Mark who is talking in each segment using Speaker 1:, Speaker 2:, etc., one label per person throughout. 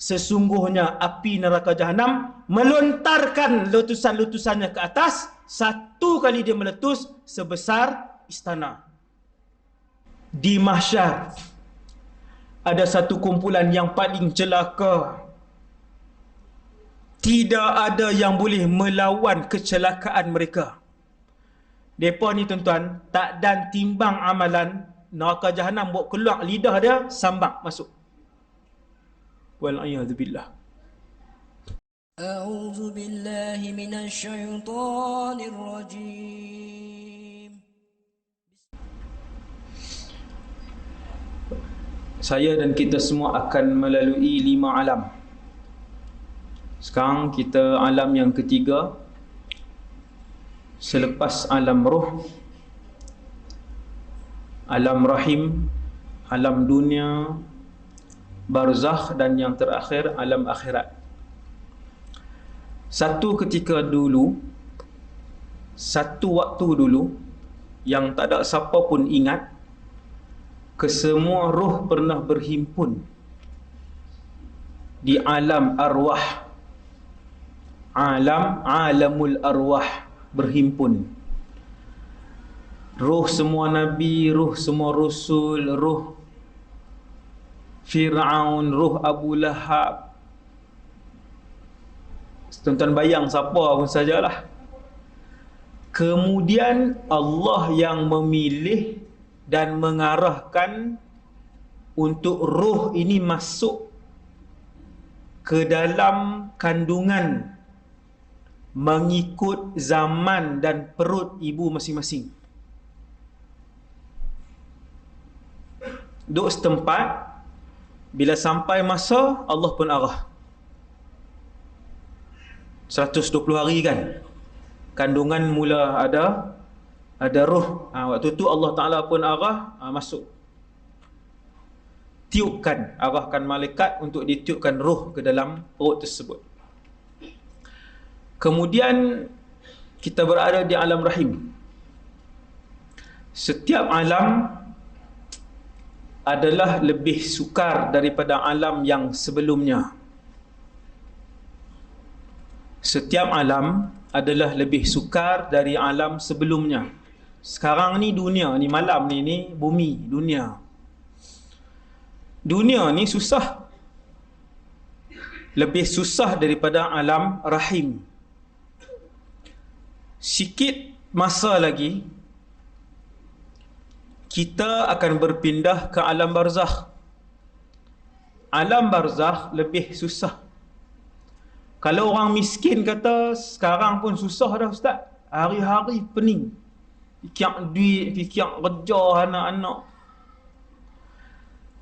Speaker 1: Sesungguhnya api neraka jahanam melontarkan letusan-letusannya ke atas. Satu kali dia meletus sebesar istana. Di mahsyar ada satu kumpulan yang paling celaka. Tidak ada yang boleh melawan kecelakaan mereka. Mereka ni tuan-tuan, tak dan timbang amalan, neraka jahanam buat keluar lidah dia, sambak masuk. Wal'iyadzubillah.
Speaker 2: A'udzu billahi minasy syaithanir rajim.
Speaker 1: Saya dan kita semua akan melalui 5 alam. Sekarang kita alam yang ketiga. Selepas alam roh, alam rahim, alam dunia, barzakh, dan yang terakhir alam akhirat. Satu ketika dulu, satu waktu dulu, yang tak ada siapa pun ingat, kesemua roh pernah berhimpun di alam arwah. Alamul arwah berhimpun. Roh semua nabi, roh semua rasul, roh Fir'aun, roh Abu Lahab. Tuan-tuan bayang siapa pun sajalah. Kemudian Allah yang memilih dan mengarahkan untuk roh ini masuk ke dalam kandungan mengikut zaman dan perut ibu masing-masing. Duk setempat, bila sampai masa, Allah pun arah. 120 hari kan, kandungan mula ada roh. Waktu tu Allah Ta'ala pun arah, masuk. Tiupkan, arahkan malaikat untuk ditiupkan roh ke dalam perut tersebut. Kemudian kita berada di alam rahim. Setiap alam adalah lebih sukar daripada alam yang sebelumnya. Setiap alam adalah lebih sukar dari alam sebelumnya. Sekarang ni dunia ni, malam ni bumi, dunia. Dunia ni susah. Lebih susah daripada alam rahim. Sikit masa lagi kita akan berpindah ke alam barzakh. Alam barzakh lebih susah. Kalau orang miskin kata sekarang pun susah dah ustaz, hari-hari pening, fikir duit, fikir kerja anak-anak.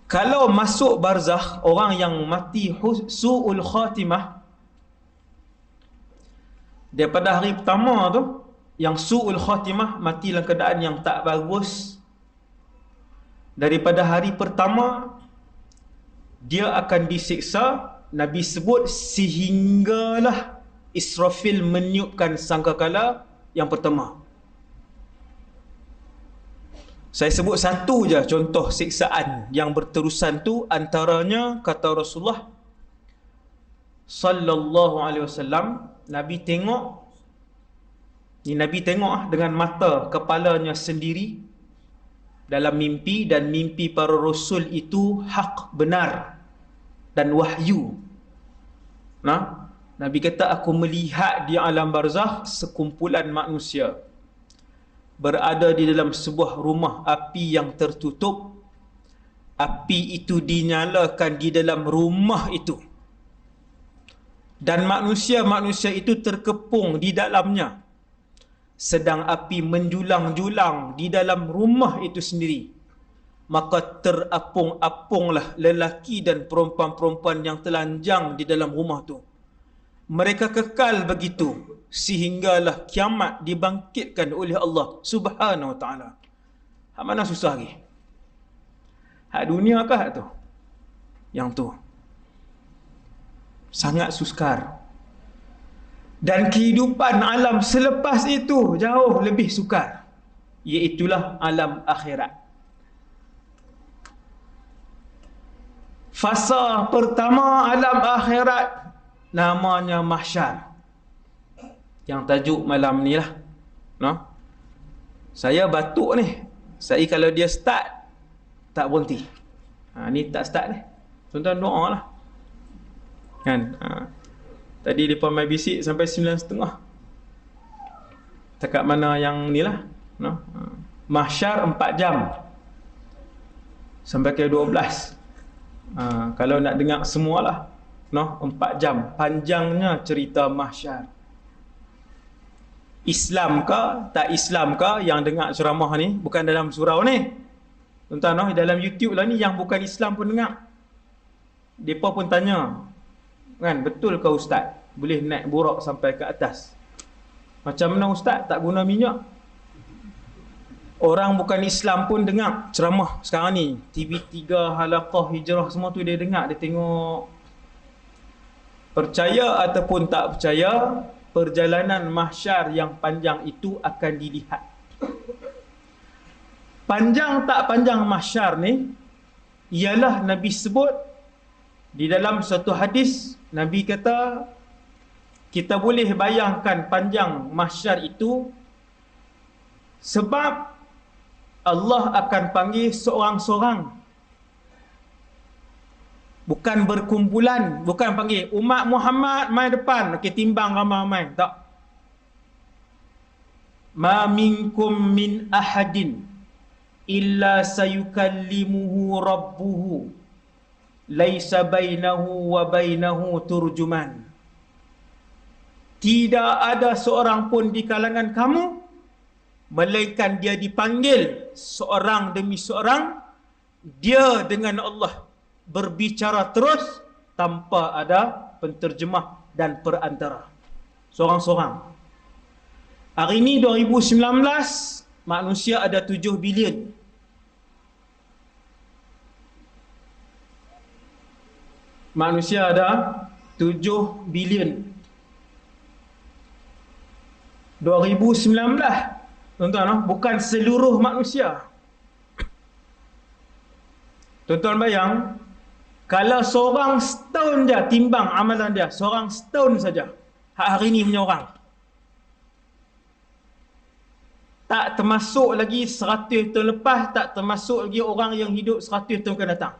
Speaker 1: Kalau masuk barzakh, orang yang mati su'ul khatimah, daripada hari pertama tu, yang su'ul khatimah, mati dalam keadaan yang tak bagus, daripada hari pertama dia akan disiksa. Nabi sebut sehinggalah Israfil meniupkan sangkakala yang pertama. Saya sebut satu je contoh siksaan yang berterusan tu, antaranya kata Rasulullah sallallahu alaihi wasallam, Nabi tengok dengan mata kepalanya sendiri dalam mimpi, dan mimpi para rasul itu hak, benar dan wahyu. Nabi kata, aku melihat di alam barzakh sekumpulan manusia berada di dalam sebuah rumah api yang tertutup. Api itu dinyalakan di dalam rumah itu, dan manusia-manusia itu terkepung di dalamnya, sedang api menjulang-julang di dalam rumah itu sendiri. Maka terapung-apunglah lelaki dan perempuan-perempuan yang telanjang di dalam rumah tu. Mereka kekal begitu sehinggalah kiamat dibangkitkan oleh Allah Subhanahu wa ta'ala. Hak mana susah lagi? Hak dunia kah tu? Yang tu sangat sukar. Dan kehidupan alam selepas itu jauh lebih sukar, iaitulah alam akhirat. Fasa pertama alam akhirat namanya mahsyar. Yang tajuk malam ni lah. No? Saya batuk ni. Saya kalau dia start, tak berhenti. Ni tak start ni. Tuan-tuan doa lah. Kan? Tadi mereka main bisik sampai 9.30. Dekat mana yang ni lah. No? Mahsyar 4 jam. Sampai ke 12. Kalau nak dengar semualah. No? 4 jam. Panjangnya cerita mahsyar. Islam ke, tak Islam ke yang dengar ceramah ni, bukan dalam surau ni. Tuan-tuan, no? Dalam YouTube lah ni yang bukan Islam pun dengar. Mereka pun tanya, kan, betul ke ustaz boleh naik burak sampai ke atas? Macam mana ustaz tak guna minyak? Orang bukan Islam pun dengar ceramah sekarang ni. TV3, Halaqah, Hijrah, semua tu dia dengar, dia tengok. Percaya ataupun tak percaya, perjalanan mahsyar yang panjang itu akan dilihat. Panjang tak panjang mahsyar ni, ialah Nabi sebut di dalam satu hadis. Nabi kata, kita boleh bayangkan panjang mahsyar itu sebab Allah akan panggil seorang-seorang. Bukan berkumpulan, bukan panggil umat Muhammad mai depan, okey timbang ramai-ramai, tak. Ma minkum min ahadin illa sayukallimuhu rabbuhu laisa bainahu wa bainahu turjuman. Tidak ada seorang pun di kalangan kamu melainkan dia dipanggil seorang demi seorang, dia dengan Allah berbicara terus tanpa ada penterjemah dan perantara. Seorang-seorang. Hari ini 2019, manusia ada 7 bilion. Manusia ada 7 bilion. 2019, tuan-tuan, bukan seluruh manusia. Tuan-tuan bayang, kalau seorang setahun dia timbang amalan dia, seorang setahun saja, hari ini punya orang, tak termasuk lagi 100 tahun lepas, tak termasuk lagi orang yang hidup 100 tahun akan datang.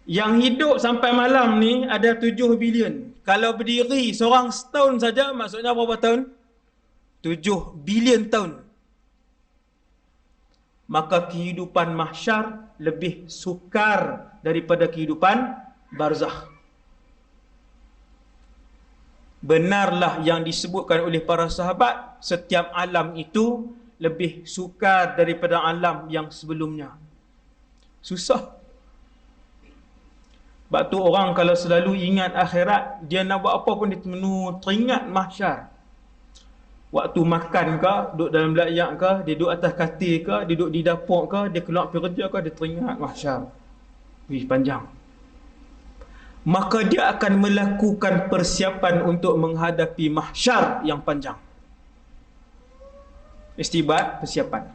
Speaker 1: Yang hidup sampai malam ni ada 7 bilion. Kalau berdiri seorang setahun saja, maksudnya berapa tahun? 7 bilion tahun. Maka kehidupan mahsyar lebih sukar daripada kehidupan barzakh. Benarlah yang disebutkan oleh para sahabat, setiap alam itu lebih sukar daripada alam yang sebelumnya. Susah. Sebab tu orang kalau selalu ingat akhirat, dia nak buat apa pun dia teringat mahsyar. Waktu makan ke, duduk dalam belayak ke, dia duduk atas katil ke, dia duduk di dapur ke, dia keluar pergi kerja ke, dia teringat mahsyar. Wih, panjang. Maka dia akan melakukan persiapan untuk menghadapi mahsyar yang panjang. Istibat persiapan.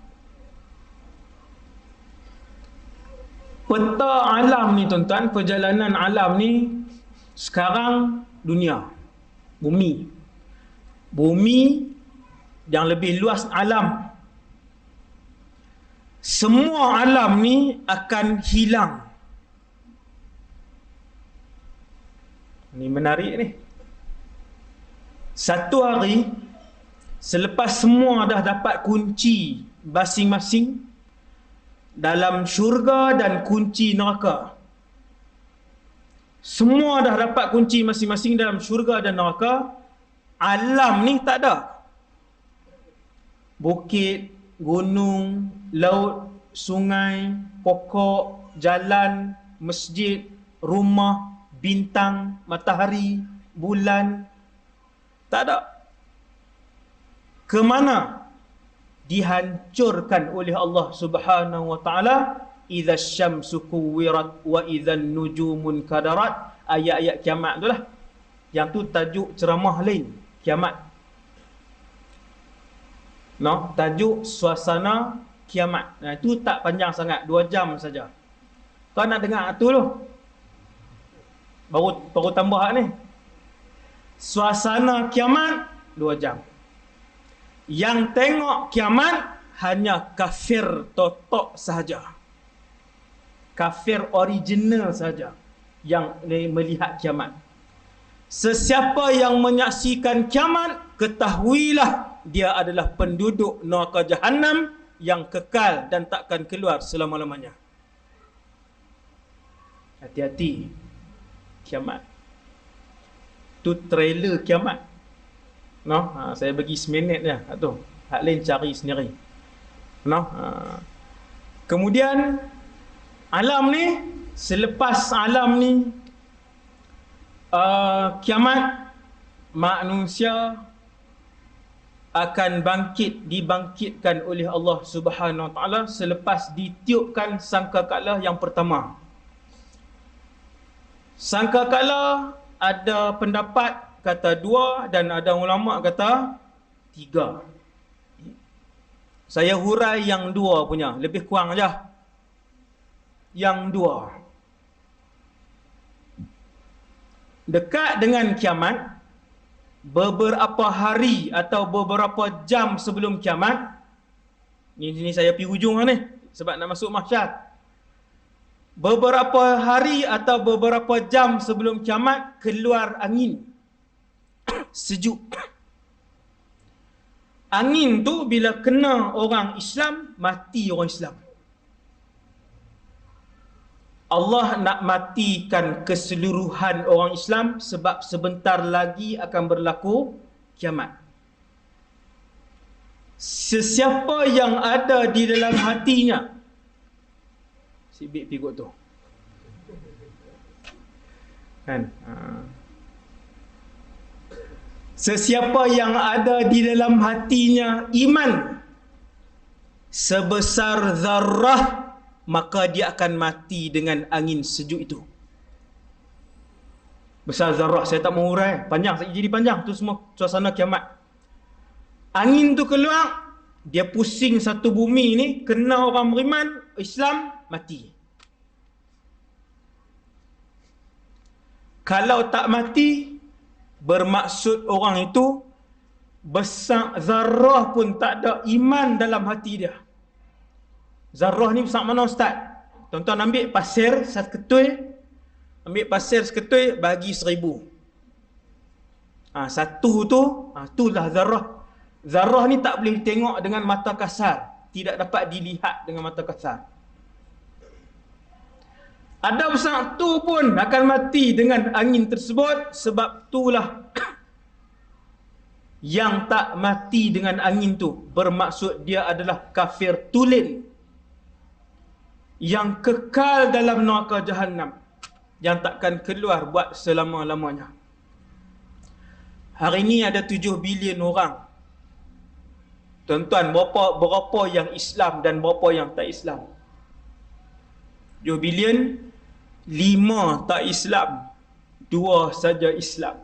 Speaker 1: Peta alam ni tuan-tuan, perjalanan alam ni sekarang dunia, bumi. Bumi yang lebih luas alam. Semua alam ni akan hilang. Ni menarik ni. Satu hari, selepas semua dah dapat kunci masing-masing dalam syurga dan kunci neraka. Semua dah dapat kunci masing-masing dalam syurga dan neraka. Alam ni tak ada. Bukit, gunung, laut, sungai, pokok, jalan, masjid, rumah, bintang, matahari, bulan, tak ada. Ke mana? Dihancurkan oleh Allah Subhanahu wa taala. Idza syamsu kuwirat wa idzan nujumun kadarat. Ayat-ayat kiamat itulah. Yang tu tajuk ceramah lain, kiamat. Tajuk suasana kiamat. Itu tak panjang sangat, 2 jam saja. Kau nak dengar tu tu. Baru tambah ni. Suasana kiamat 2 jam. Yang tengok kiamat hanya kafir totok sahaja. Kafir original sahaja yang melihat kiamat. Sesiapa yang menyaksikan kiamat, ketahuilah dia adalah penduduk neraka Jahannam yang kekal dan takkan keluar selama-lamanya. Hati-hati. Kiamat. Tu trailer kiamat. No, saya bagi seminit je tu. Hak lain cari sendiri. No. Kemudian alam ni, selepas alam ni kiamat, manusia akan dibangkitkan oleh Allah Subhanahu Wa Taala selepas ditiupkan sangkakala yang pertama. Sangkakala ada pendapat kata 2 dan ada ulama kata 3. Saya hurai yang 2 punya, lebih kurang aja. Yang 2. Dekat dengan kiamat, beberapa hari atau beberapa jam sebelum kiamat, ni saya pergi hujung ni sebab nak masuk mahsyar. Beberapa hari atau beberapa jam sebelum kiamat, keluar angin sejuk. Angin tu bila kena orang Islam, mati orang Islam. Allah nak matikan keseluruhan orang Islam sebab sebentar lagi akan berlaku kiamat. Sesiapa yang ada di dalam hatinya, sibik pigut tu kan, sesiapa yang ada di dalam hatinya iman sebesar zarrah, maka dia akan mati dengan angin sejuk itu. Besar zarrah, saya tak mau urai, panjang, jadi panjang tu semua suasana kiamat. Angin tu keluar, dia pusing satu bumi ni, kena orang beriman Islam, mati. Kalau tak mati, bermaksud orang itu besar zarrah pun tak ada iman dalam hati dia. Zarrah ni besar mana ustaz? Tuan-tuan ambil pasir seketui, bagi 1000. Satu tu, itulah zarrah. Zarrah ni tak boleh tengok dengan mata kasar, tidak dapat dilihat dengan mata kasar. Ada besar tu pun akan mati dengan angin tersebut, sebab itulah yang tak mati dengan angin tu bermaksud dia adalah kafir tulen yang kekal dalam neraka Jahannam, yang takkan keluar buat selama-lamanya. Hari ini ada 7 bilion orang. Tuan-tuan, berapa yang Islam dan berapa yang tak Islam? 7 bilion, 5 tak Islam, 2 saja Islam.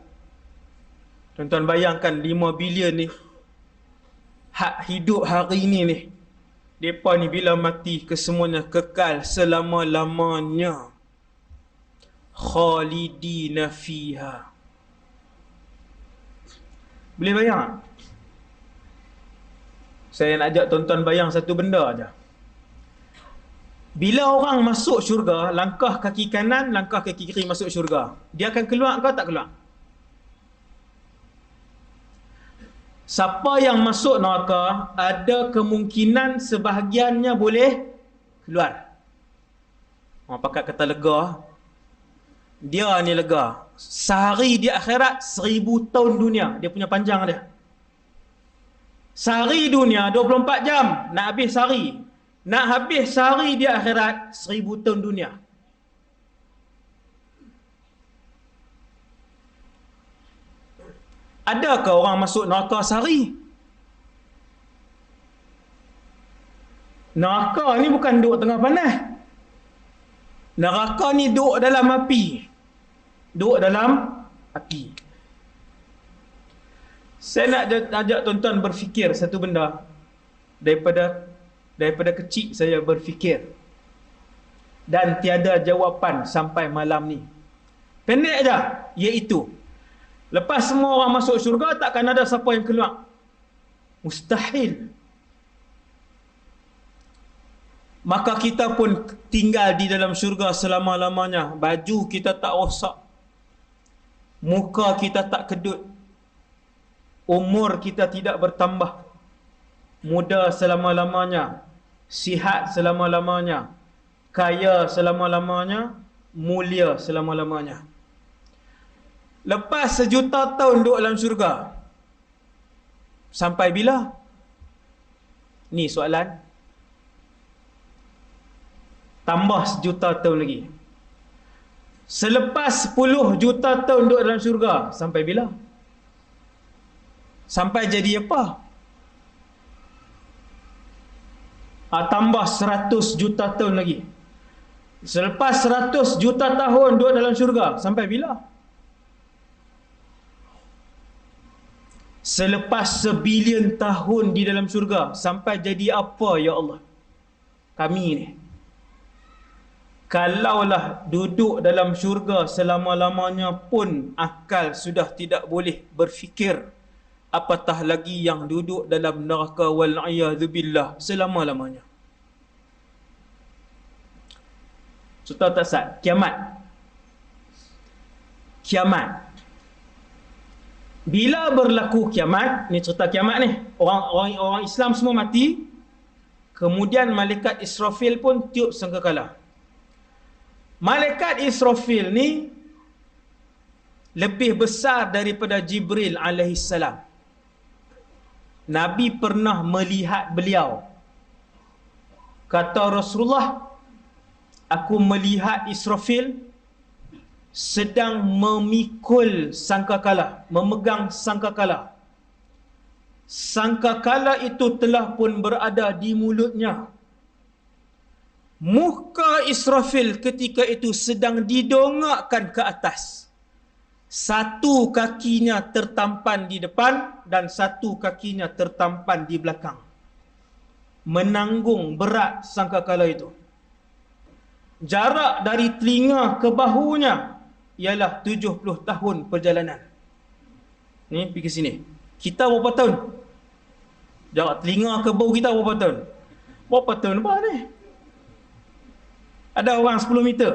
Speaker 1: Tuan-tuan bayangkan 5 bilion ni, hak hidup hari ini ni, mereka ni bila mati kesemuanya kekal selama-lamanya. Khalidina fiha. Boleh bayang tak? Saya nak ajak tuan-tuan bayang satu benda aja. Bila orang masuk syurga, langkah kaki kanan, langkah kaki kiri masuk syurga, dia akan keluar ke tak keluar? Siapa yang masuk neraka, ada kemungkinan sebahagiannya boleh keluar. Orang pakat kata lega. Dia ni lega. Sehari di akhirat 1000 tahun dunia. Dia punya panjang dia. Sehari dunia 24 jam. Nak habis sehari. Nak habis sehari di akhirat 1000 tahun dunia. Adakah orang masuk neraka sehari? Neraka ni bukan duduk tengah panas. Neraka ni duduk dalam api. Duduk dalam api. Saya nak ajak tuan-tuan berfikir satu benda. Daripada kecil saya berfikir. dan tiada jawapan sampai malam ni. Pendek aja, iaitu lepas semua orang masuk syurga, takkan ada siapa yang keluar. Mustahil. Maka kita pun tinggal di dalam syurga selama-lamanya. Baju kita tak rosak, muka kita tak kedut, umur kita tidak bertambah, muda selama-lamanya, sihat selama-lamanya, kaya selama-lamanya, mulia selama-lamanya. Lepas 1 juta tahun duduk dalam syurga, sampai bila? Ni soalan. Tambah 1 juta tahun lagi. Selepas 10 juta tahun duduk dalam syurga, sampai bila? Sampai jadi apa? Tambah 100 juta tahun lagi. Selepas 100 juta tahun duduk dalam syurga, sampai bila? Selepas 1 bilion tahun di dalam syurga, sampai jadi apa, ya Allah? Kami ni, kalaulah duduk dalam syurga selama-lamanya pun akal sudah tidak boleh berfikir, apatah lagi yang duduk dalam neraka wal'iyadzubillah selama-lamanya. Contoh tak sah, kiamat. Kiamat. Bila berlaku kiamat, ni cerita kiamat ni, orang Islam semua mati, kemudian malaikat Israfil pun tiup sangkakala. Malaikat Israfil ni lebih besar daripada Jibril alaihissalam. Nabi pernah melihat beliau. Kata Rasulullah, aku melihat Israfil sedang memikul sangkakala, memegang sangkakala. Sangkakala itu telah pun berada di mulutnya. Muka Israfil ketika itu sedang didongakkan ke atas. Satu kakinya tertampan di depan dan satu kakinya tertampan di belakang. Menanggung berat sangkakala itu. Jarak dari telinga ke bahunya ialah 70 tahun perjalanan. Ni pergi ke sini. Kita berapa tahun? Jarak telinga ke bahu kita berapa tahun? Berapa tahun apa ni? Ada orang 10 meter.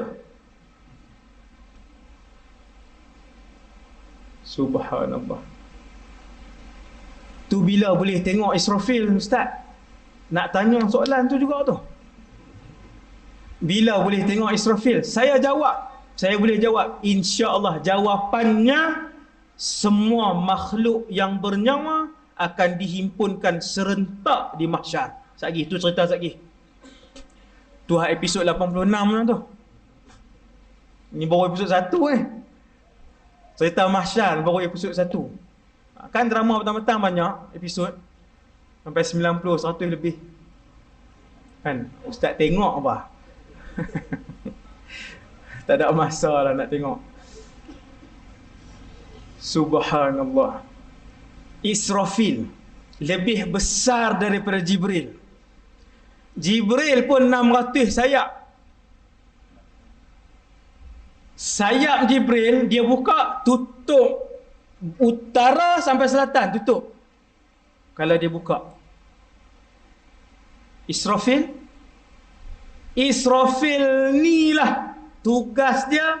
Speaker 1: Subhanallah. Tu bila boleh tengok Israfil, Ustaz? Nak tanya soalan tu juga tu. Bila boleh tengok Israfil? Saya jawab. Saya boleh jawab. InsyaAllah jawapannya, semua makhluk yang bernyawa akan dihimpunkan serentak di mahsyar. Satgi, tu cerita satgi. Tu episod 86 lah tu. Ni baru episod 1 Cerita mahsyar baru episod 1. Kan drama petang-petang banyak episod. Sampai 90, 100 lebih. Kan? Ustaz tengok apa? Tak ada masa lah nak tengok. Subhanallah. Israfil lebih besar daripada Jibril. Jibril pun 600 sayap. Sayap Jibril dia buka, tutup utara sampai selatan, tutup. Kalau dia buka. Israfil ni lah tugas dia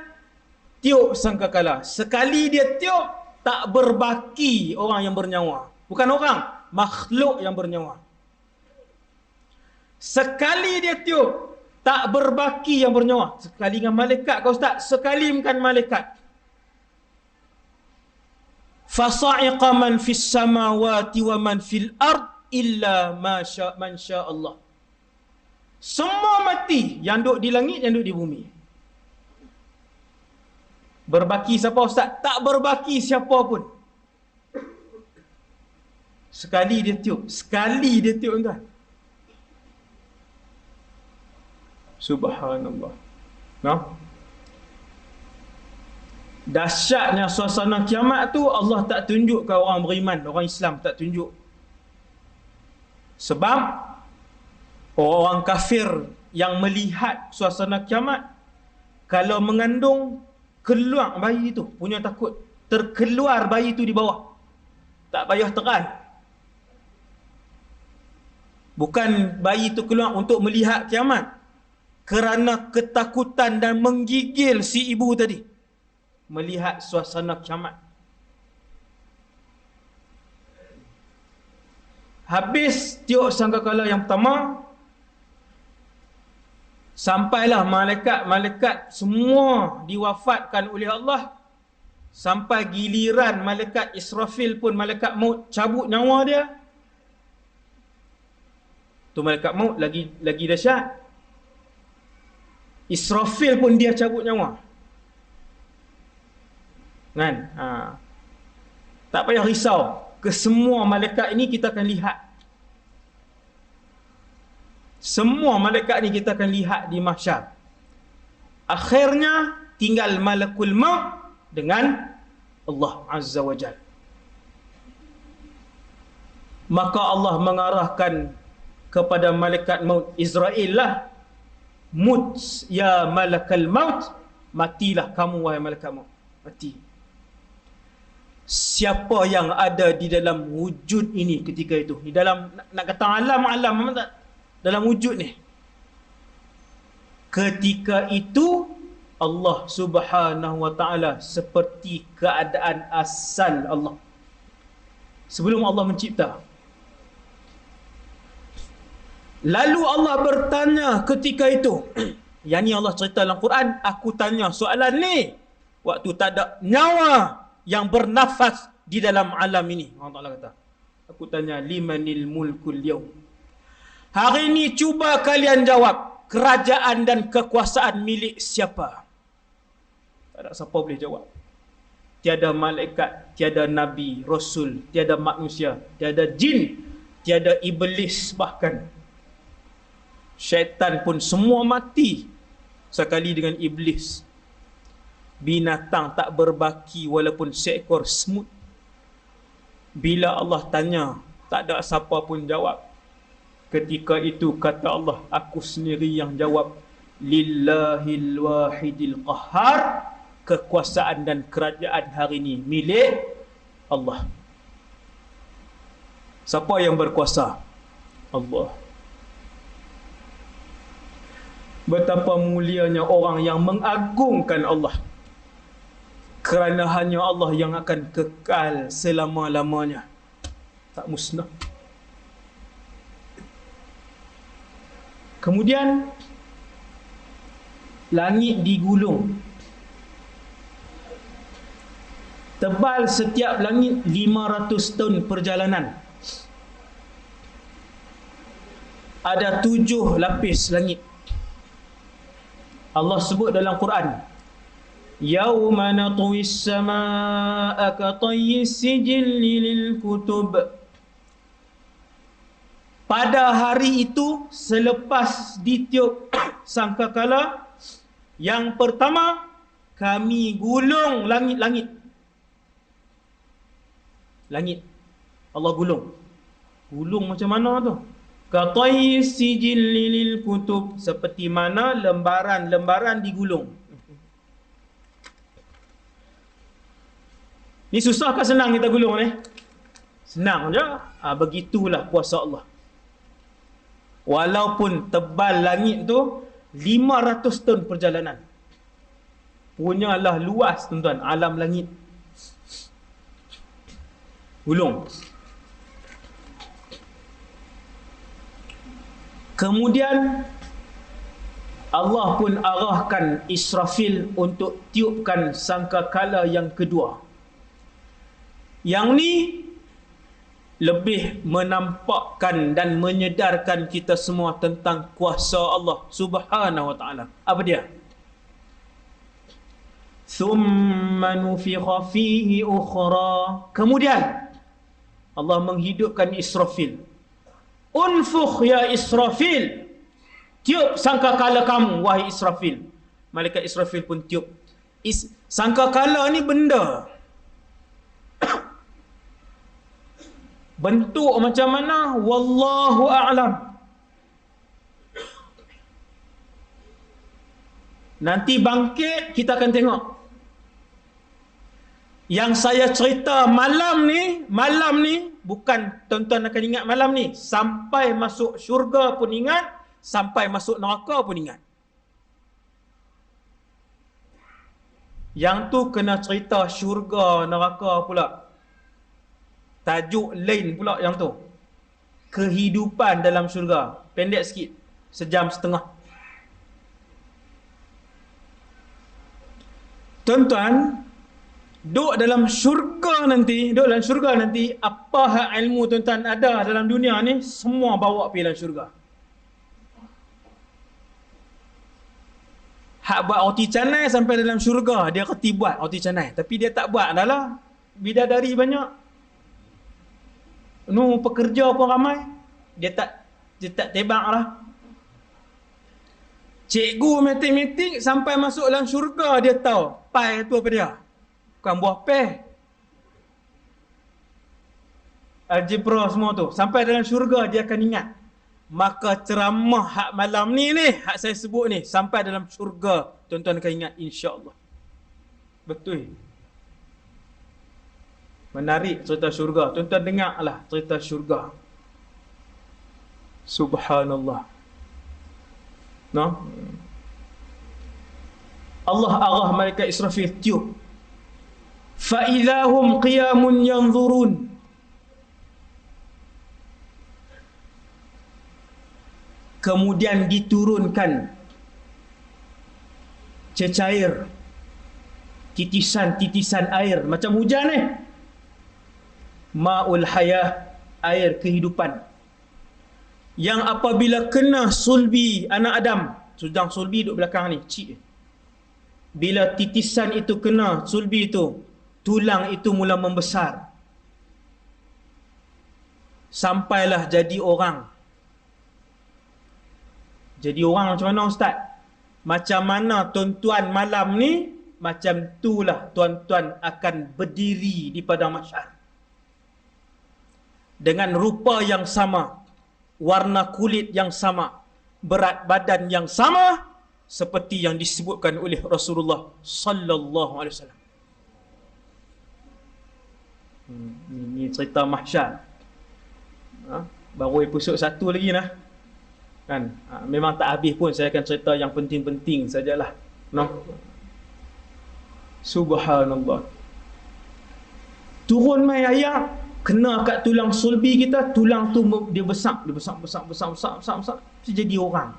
Speaker 1: tiup sangkakala. Sekali dia tiup, tak berbaki orang yang bernyawa. Bukan orang, makhluk yang bernyawa. Sekali dia tiup, tak berbaki yang bernyawa. Sekali dengan malaikat kau Ustaz, sekali bukan malaikat. Fasa'iqa man fis samawati wa man fil ard illa man sya Allah. Semua mati, yang duduk di langit, yang duduk di bumi. Berbaki siapa Ustaz? Tak berbaki siapa pun. Sekali dia tiup, tuan. Subhanallah. Nah, dahsyatnya suasana kiamat tu Allah tak tunjuk ke orang beriman, orang Islam tak tunjuk. Sebab orang kafir yang melihat suasana kiamat, kalau mengandung, keluar bayi itu, punya takut terkeluar bayi itu di bawah, tak payah tekan. Bukan bayi itu keluar untuk melihat kiamat, kerana ketakutan dan menggigil si ibu tadi melihat suasana kiamat. Habis tiup sangkakala yang pertama, sampailah malaikat-malaikat semua diwafatkan oleh Allah, sampai giliran malaikat Israfil pun, malaikat maut, cabut nyawa dia. Tu malaikat maut lagi dahsyat. Israfil pun dia cabut nyawa. Kan? Tak payah risau. Kesemua malaikat ini kita akan lihat. Semua malaikat ni kita akan lihat di mahsyar. Akhirnya tinggal malakul maut dengan Allah Azza wa Jalla. Maka Allah mengarahkan kepada malaikat maut Israel lah, mut ya malakal maut, matilah kamu wahai malaikat maut, mati. Siapa yang ada di dalam wujud ini ketika itu, di dalam, nak kata alam tak, dalam wujud ni, ketika itu Allah Subhanahu wa taala seperti keadaan asal Allah sebelum Allah mencipta. Lalu Allah bertanya ketika itu, yang ni Allah cerita dalam Quran, aku tanya soalan ni waktu tak ada nyawa yang bernafas di dalam alam ini. Allah Ta'ala kata, aku tanya, limanil mulkul yawm. Hari ini cuba kalian jawab, kerajaan dan kekuasaan milik siapa? Tak ada siapa boleh jawab. Tiada malaikat, tiada nabi, rasul, tiada manusia, tiada jin, tiada iblis bahkan. Syaitan pun semua mati sekali dengan iblis. Binatang tak berbaki walaupun seekor semut. Bila Allah tanya, tak ada siapa pun jawab. Ketika itu kata Allah, aku sendiri yang jawab. Lillahil wahidil qahhar. Kekuasaan dan kerajaan hari ini milik Allah. Siapa yang berkuasa? Allah. Betapa mulianya orang yang mengagungkan Allah, kerana hanya Allah yang akan kekal selama-lamanya, tak musnah. Kemudian langit digulung. Tebal setiap langit 500 tahun perjalanan. Ada 7 lapis langit. Allah sebut dalam Quran, yauma natwis samaa'a ka tayyis sijilli lil kutub. Pada hari itu, selepas ditiup sangkakala yang pertama, kami gulung langit-langit. Langit Allah gulung. Gulung macam mana tu? Katayyis sijilli lil kutub, seperti mana lembaran-lembaran digulung. Ni susah ke senang kita gulung ni? Senang je. Begitulah kuasa Allah. Walaupun tebal langit tu 500 tahun perjalanan, punyalah luas tuan-tuan alam langit. Gulung. Kemudian Allah pun arahkan Israfil untuk tiupkan sangkakala yang kedua. Yang ni lebih menampakkan dan menyedarkan kita semua tentang kuasa Allah Subhanahu wa taala. Apa dia? Thumma nufikha fihi ukhra. Kemudian Allah menghidupkan Israfil. Unfukh ya Israfil. Tiup sangkakala kamu wahai Israfil. Malaikat Israfil pun tiup. Sangkakala ni benda. Bentuk macam mana? Wallahu a'lam. Nanti bangkit, kita akan tengok. Yang saya cerita malam ni, bukan tuan-tuan akan ingat malam ni. Sampai masuk syurga pun ingat, sampai masuk neraka pun ingat. Yang tu kena cerita syurga, neraka pula. Tajuk lain pula yang tu. Kehidupan dalam syurga. Pendek sikit. 1.5 jam. Tuan-tuan, duduk dalam syurga nanti, apa hak ilmu tuan-tuan ada dalam dunia ni, semua bawa pergi dalam syurga. Hak buat roti canai sampai dalam syurga, dia reti buat roti canai. Tapi dia tak buat dah lah. Bidadari banyak. Pekerja pun ramai. Dia tak tebak lah. Cikgu matematik sampai masuk dalam syurga, dia tahu pi tu apa dia. Bukan buah peh. Algebra semua tu. Sampai dalam syurga dia akan ingat. Maka ceramah hak malam ni, hak saya sebut ni, sampai dalam syurga, tuan-tuan akan ingat insya-Allah. Betul. Menarik cerita syurga. Tuan-tuan dengarlah cerita syurga. Subhanallah. No? Allah arah malaikat Israfil tiup. Fa idahum qiyamun yanzurun. Kemudian diturunkan cecair, titisan-titisan air macam hujan Ma'ul hayah, air kehidupan. Yang apabila kena sulbi anak Adam, sedang sulbi duduk belakang ni, cik. Bila titisan itu kena sulbi itu, tulang itu mula membesar. Sampailah jadi orang. Jadi orang macam mana Ustaz? Macam mana tuan-tuan malam ni, macam itulah tuan-tuan akan berdiri di padang mahsyar. Dengan rupa yang sama, warna kulit yang sama, berat badan yang sama, seperti yang disebutkan oleh Rasulullah sallallahu alaihi wasallam. Ini cerita mahsyar. Baru episod 1 lagi lah. Kan? Memang tak habis pun, saya akan cerita yang penting-penting sajalah. No? Subhanallah. Turun mai ayat, kena kat tulang sulbi kita, tulang tu dia besar, jadi orang.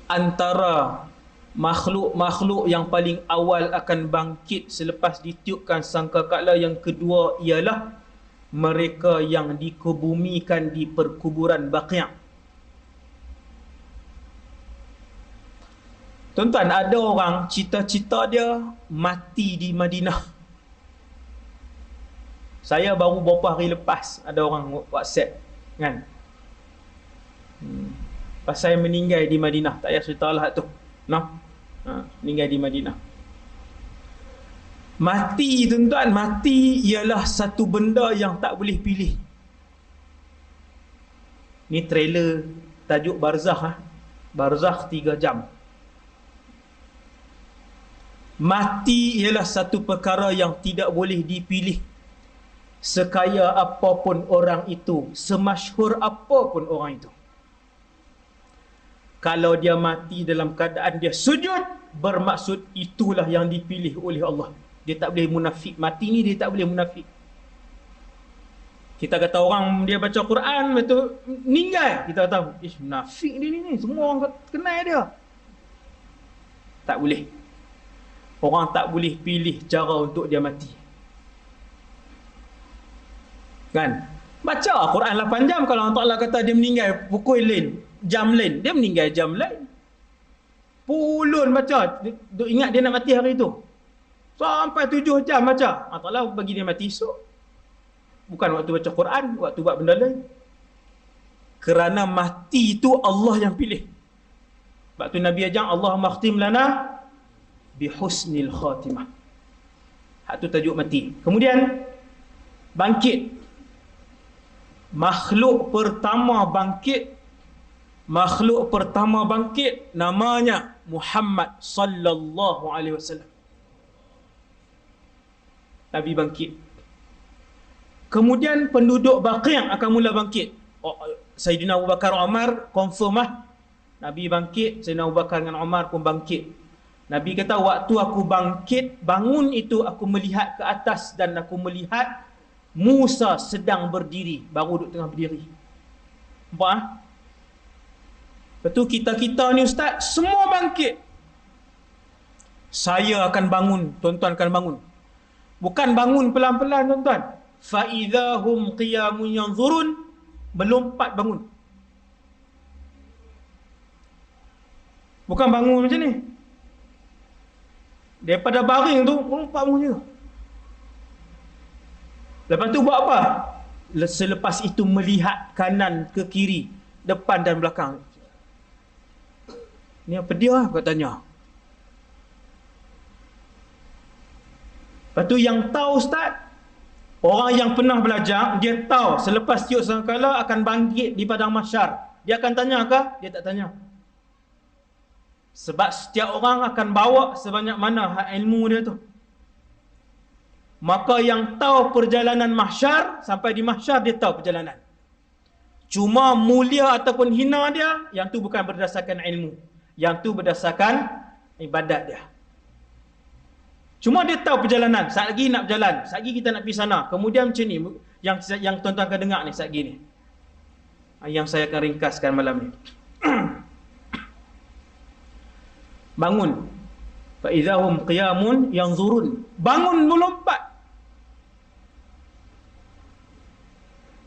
Speaker 1: Antara makhluk-makhluk yang paling awal akan bangkit selepas ditiupkan sangkakala yang kedua ialah mereka yang dikebumikan di perkuburan Baqi'. Tuan-tuan, ada orang cita-cita dia mati di Madinah. Saya baru beberapa hari lepas ada orang WhatsApp kan. Pas saya meninggal di Madinah, tak payah ceritalah tu. Noh. Meninggal di Madinah. Mati tuan-tuan, mati ialah satu benda yang tak boleh pilih. Ni trailer tajuk Barzakh. Barzakh 3 jam. Mati ialah satu perkara yang tidak boleh dipilih. Sekaya apapun orang itu, semasyhur apapun orang itu. Kalau dia mati dalam keadaan dia sujud, bermaksud itulah yang dipilih oleh Allah. Dia tak boleh munafik. Mati ni dia tak boleh munafik. Kita kata orang dia baca Quran, betul meninggal, kita kata, munafik dia ni, semua orang kenal dia. Tak boleh. Orang tak boleh pilih cara untuk dia mati. Kan? Baca Quran 8 jam, kalau Allah Ta'ala kata dia meninggal pukul lain, jam lain, dia meninggal jam lain. Pulun baca, dia ingat dia nak mati hari itu. Sampai 7 jam baca. Allah Ta'ala bagi dia mati esok. Bukan waktu baca Quran, waktu buat benda lain. Kerana mati itu Allah yang pilih. Sebab tu Nabi ajang, Allahumma khtim lana bihusnil khatimah. Hak tu tajuk mati. Kemudian bangkit. Makhluk pertama bangkit Makhluk pertama bangkit namanya Muhammad sallallahu alaihi wasallam. Nabi bangkit. Kemudian penduduk Baqi' akan mula bangkit. Sayyidina Abu Bakar Umar confirm lah. Nabi bangkit, Sayyidina Abu Bakar dengan Umar pun bangkit. Nabi kata, waktu aku bangkit, bangun itu aku melihat ke atas dan aku melihat Musa sedang berdiri, baru duduk tengah berdiri. Nampak ah? Lepas tu kita-kita ni ustaz, semua bangkit. Saya akan bangun, tuan-tuan akan bangun. Bukan bangun pelan-pelan tuan-tuan. فَإِذَا هُمْ قِيَامٌ يَنْظُرُونَ, melompat bangun. Bukan bangun macam ni. Daripada baring tu, melompat bangun je. Lepas tu buat apa? Selepas itu melihat kanan ke kiri, depan dan belakang. Ni apa dia? Kau tanya. Lepas tu yang tahu ustaz, orang yang pernah belajar, dia tahu selepas tiup sangkala akan bangkit di padang mahsyar. Dia akan tanya ke? Dia tak tanya. Sebab setiap orang akan bawa sebanyak mana ilmu dia tu. Maka yang tahu perjalanan mahsyar, sampai di mahsyar dia tahu perjalanan. Cuma mulia ataupun hina dia, yang tu bukan berdasarkan ilmu. Yang tu berdasarkan ibadat dia. Cuma dia tahu perjalanan. Saat lagi nak berjalan. Saat lagi kita nak pergi sana. Kemudian macam ni. Yang tuan-tuan akan dengar ni saat lagi ni. Yang saya akan ringkaskan malam ni. Bangun. فَإِذَا هُمْ قِيَامٌ يَنْظُرُونَ, bangun melompat.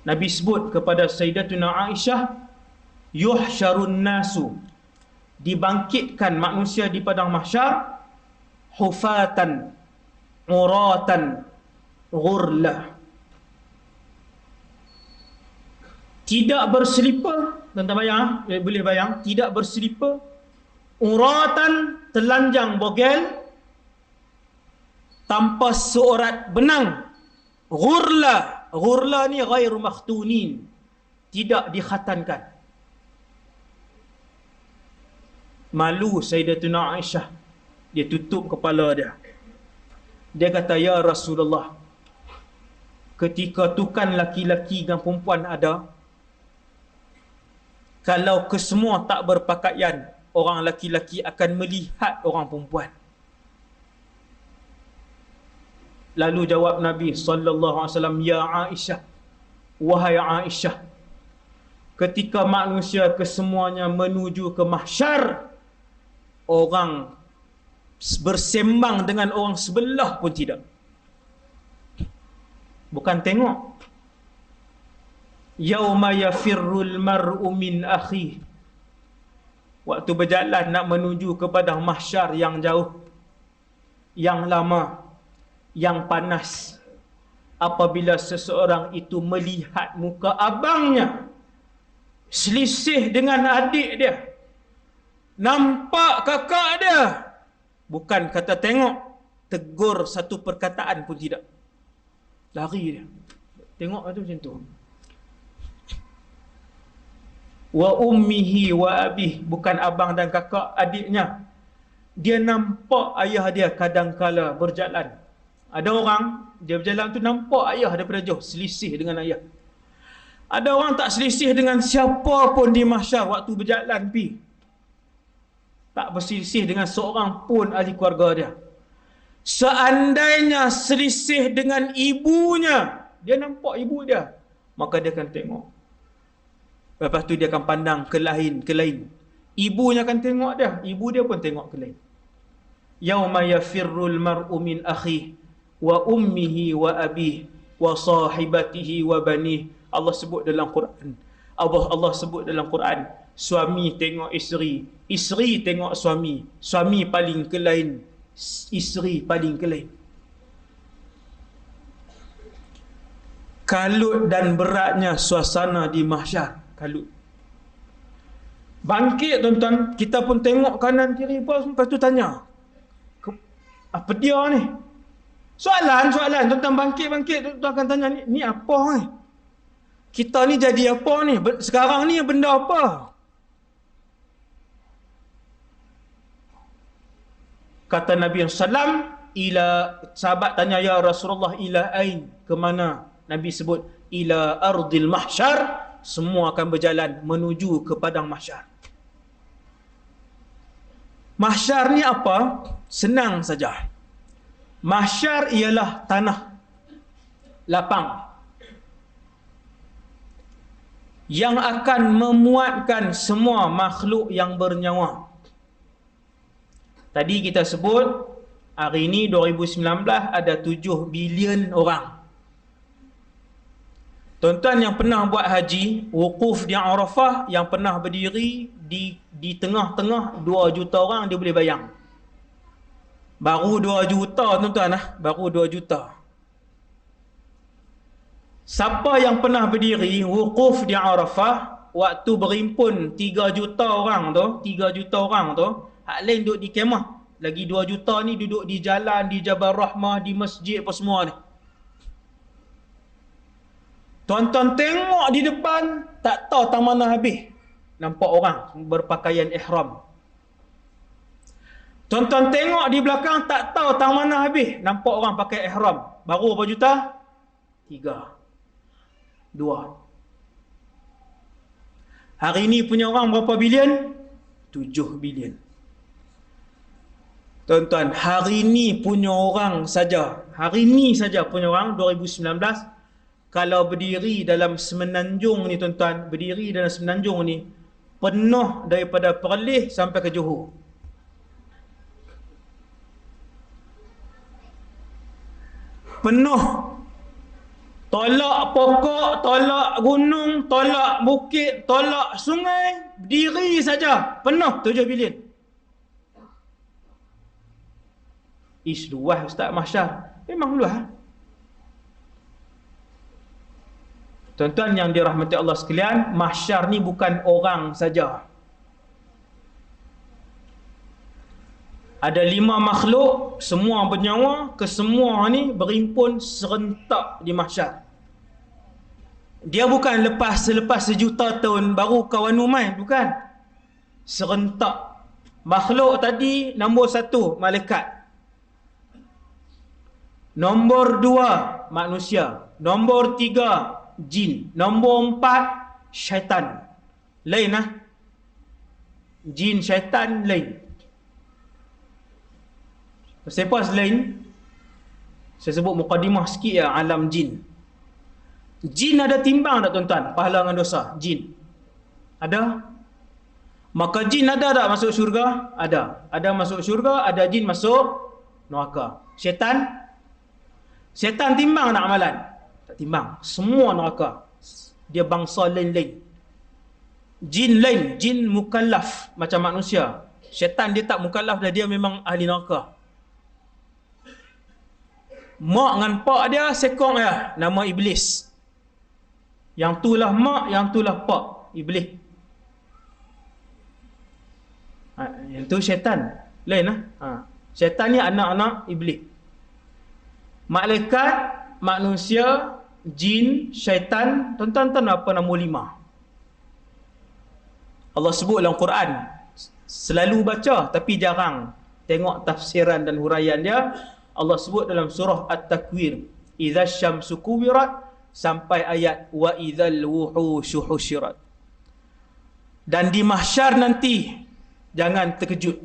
Speaker 1: Nabi sebut kepada Sayyidatuna Aisyah, yuhsyarun nasu, dibangkitkan manusia di padang mahsyar, hufatan, uratan, ghurlah. Tidak berselipar, tuan-tuan bayang, boleh bayang, tidak berselipar, uratan, telanjang bogel, tanpa seorat benang, ghurlah. Ghurlah ni ghairu makhtunin, tidak dikhatankan. Malu Sayyidatuna Aisyah, dia tutup kepala dia. Dia kata, ya Rasulullah, ketika tu kan laki-laki dan perempuan ada, kalau kesemua tak berpakaian, orang laki-laki akan melihat orang perempuan. Lalu jawab Nabi sallallahu alaihi wasallam, ya Aisyah, wahai Aisyah, ketika manusia kesemuanya menuju ke mahsyar, orang bersembang dengan orang sebelah pun tidak. Bukan tengok. Yauma yafirrul mar'u min akhihi, waktu berjalan nak menuju kepada mahsyar yang jauh, yang lama, yang panas, apabila seseorang itu melihat muka abangnya selisih dengan adik dia, nampak kakak dia, bukan kata tengok, tegur satu perkataan pun tidak, lari dia. Tengok tu macam tu. Wa ummihi wa abih, bukan abang dan kakak, adiknya. Dia nampak ayah dia kadangkala berjalan. Ada orang, dia berjalan tu nampak ayah daripada jauh, selisih dengan ayah. Ada orang tak selisih dengan siapa pun di mahsyar waktu berjalan pi. Tak berselisih dengan seorang pun ahli keluarga dia. Seandainya selisih dengan ibunya, dia nampak ibu dia, maka dia akan tengok. Lepas tu dia akan pandang ke lain. Ibunya akan tengok dia, ibu dia pun tengok ke lain. Yauma yafirrul mar'u min akhihi wa ummihi wa abihi wa sahibatihi wa banihi. Allah sebut dalam Quran. Allah sebut dalam Quran, suami tengok isteri, isteri tengok suami, suami paling ke lain, isteri paling ke lain. Kalut dan beratnya suasana di mahsyar. Kalut. Bangkit tuan-tuan, kita pun tengok kanan kiri, lepas tu tanya, apa dia ni? Soalan, tuan-tuan bangkit, tuan-tuan akan tanya, ni apa ni? Kita ni jadi apa ni? Sekarang ni benda apa? Kata Nabi SAW, ila, sahabat tanya, ya Rasulullah, ila ain, ke mana? Nabi sebut, ila ardil mahsyar, semua akan berjalan menuju ke padang mahsyar. Mahsyar ni apa? Senang saja. Mahsyar ialah tanah lapang yang akan memuatkan semua makhluk yang bernyawa. Tadi kita sebut, hari ini 2019 ada 7 bilion orang. Tuan-tuan yang pernah buat haji, wukuf di Arafah, yang pernah berdiri di tengah-tengah 2 juta orang, dia boleh bayang. Baru 2 juta tuan-tuan lah, baru 2 juta. Siapa yang pernah berdiri wukuf di Arafah, waktu berimpun 3 juta orang tu, 3 juta orang tu, hak lain duduk di kemah. Lagi 2 juta ni duduk di jalan, di Jabal Rahmah, di masjid apa semua ni. Tuan-tuan tengok di depan, tak tahu tang mana habis. Nampak orang berpakaian ihram. Tuan-tuan tengok di belakang, tak tahu tang mana habis. Nampak orang pakai ihram. Baru berapa juta? 3. 2. Hari ini punya orang berapa bilion? 7 bilion. Tuan-tuan, hari ini punya orang saja, hari ini saja punya orang 2019, kalau berdiri dalam semenanjung ni tuan-tuan, berdiri dalam semenanjung ni, penuh daripada Perlis sampai ke Johor. Penuh. Tolak pokok, tolak gunung, tolak bukit, tolak sungai, berdiri saja, penuh 7 bilion. Luas Ustaz mahsyar. Memang luas. Tuan-tuan yang dirahmati Allah sekalian, mahsyar ni bukan orang saja. Ada 5 makhluk, semua bernyawa, kesemua ni berimpun serentak di mahsyar. Dia bukan selepas sejuta tahun baru kawan main, bukan. Serentak. Makhluk tadi nombor 1 malaikat. Nombor 2 manusia. Nombor 3 jin. Nombor 4 syaitan. Lain lah. Jin, syaitan lain. Siapa selain? Saya sebut mukadimah sikit ya, alam jin. Jin ada timbang tak tuan-tuan? Pahala dengan dosa. Jin. Ada? Maka jin ada tak masuk syurga? Ada. Ada masuk syurga, ada jin masuk neraka. Syaitan? Syaitan timbang tak amalan? Tak timbang. Semua neraka. Dia bangsa lain-lain. Jin lain. Jin mukallaf macam manusia. Syaitan dia tak mukallaf dah, dia memang ahli neraka. Mak dengan pak dia sekong ya, nama iblis. Yang tu lah mak, yang tu lah pak, iblis. Yang tu syaitan. Lain lah. Syaitan ni anak-anak iblis. Malaikat, manusia, jin, syaitan, tuan-tuan tahu apa nombor 5? Allah sebut dalam Quran. Selalu baca tapi jarang tengok tafsiran dan huraian dia. Allah sebut dalam surah At-Takwir, idza syamsu kuwirat, sampai ayat wa idzal wuhushu husyirat. Dan di mahsyar nanti, jangan terkejut,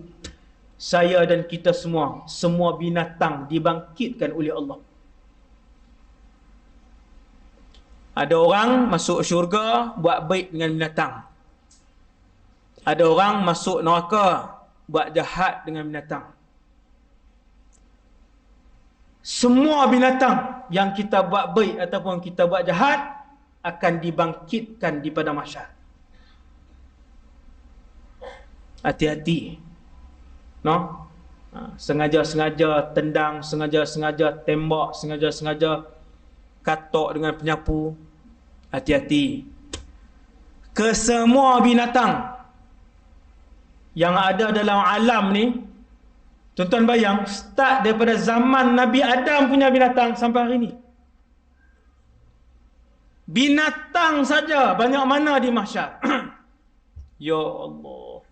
Speaker 1: saya dan kita semua binatang dibangkitkan oleh Allah. Ada orang masuk syurga buat baik dengan binatang. Ada orang masuk neraka buat jahat dengan binatang. Semua binatang yang kita buat baik ataupun kita buat jahat akan dibangkitkan di padang mahsyar. Hati-hati. No? Sengaja-sengaja tendang, sengaja-sengaja tembak, sengaja-sengaja katok dengan penyapu. Hati-hati. Kesemua binatang yang ada dalam alam ni, tuan-tuan bayang, start daripada zaman Nabi Adam punya binatang sampai hari ni. Binatang saja banyak mana di mahsyar. Ya Allah.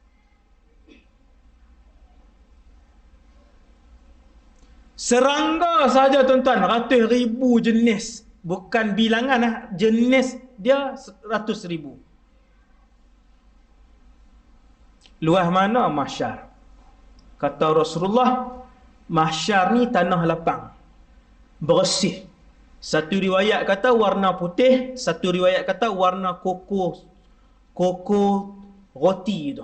Speaker 1: Serangga saja tuan-tuan, ratus ribu jenis. Bukan bilangan lah, jenis dia ratus ribu. Luas mana mahsyar? Kata Rasulullah, mahsyar ni tanah lapang, bersih. Satu riwayat kata warna putih, satu riwayat kata warna koko roti tu.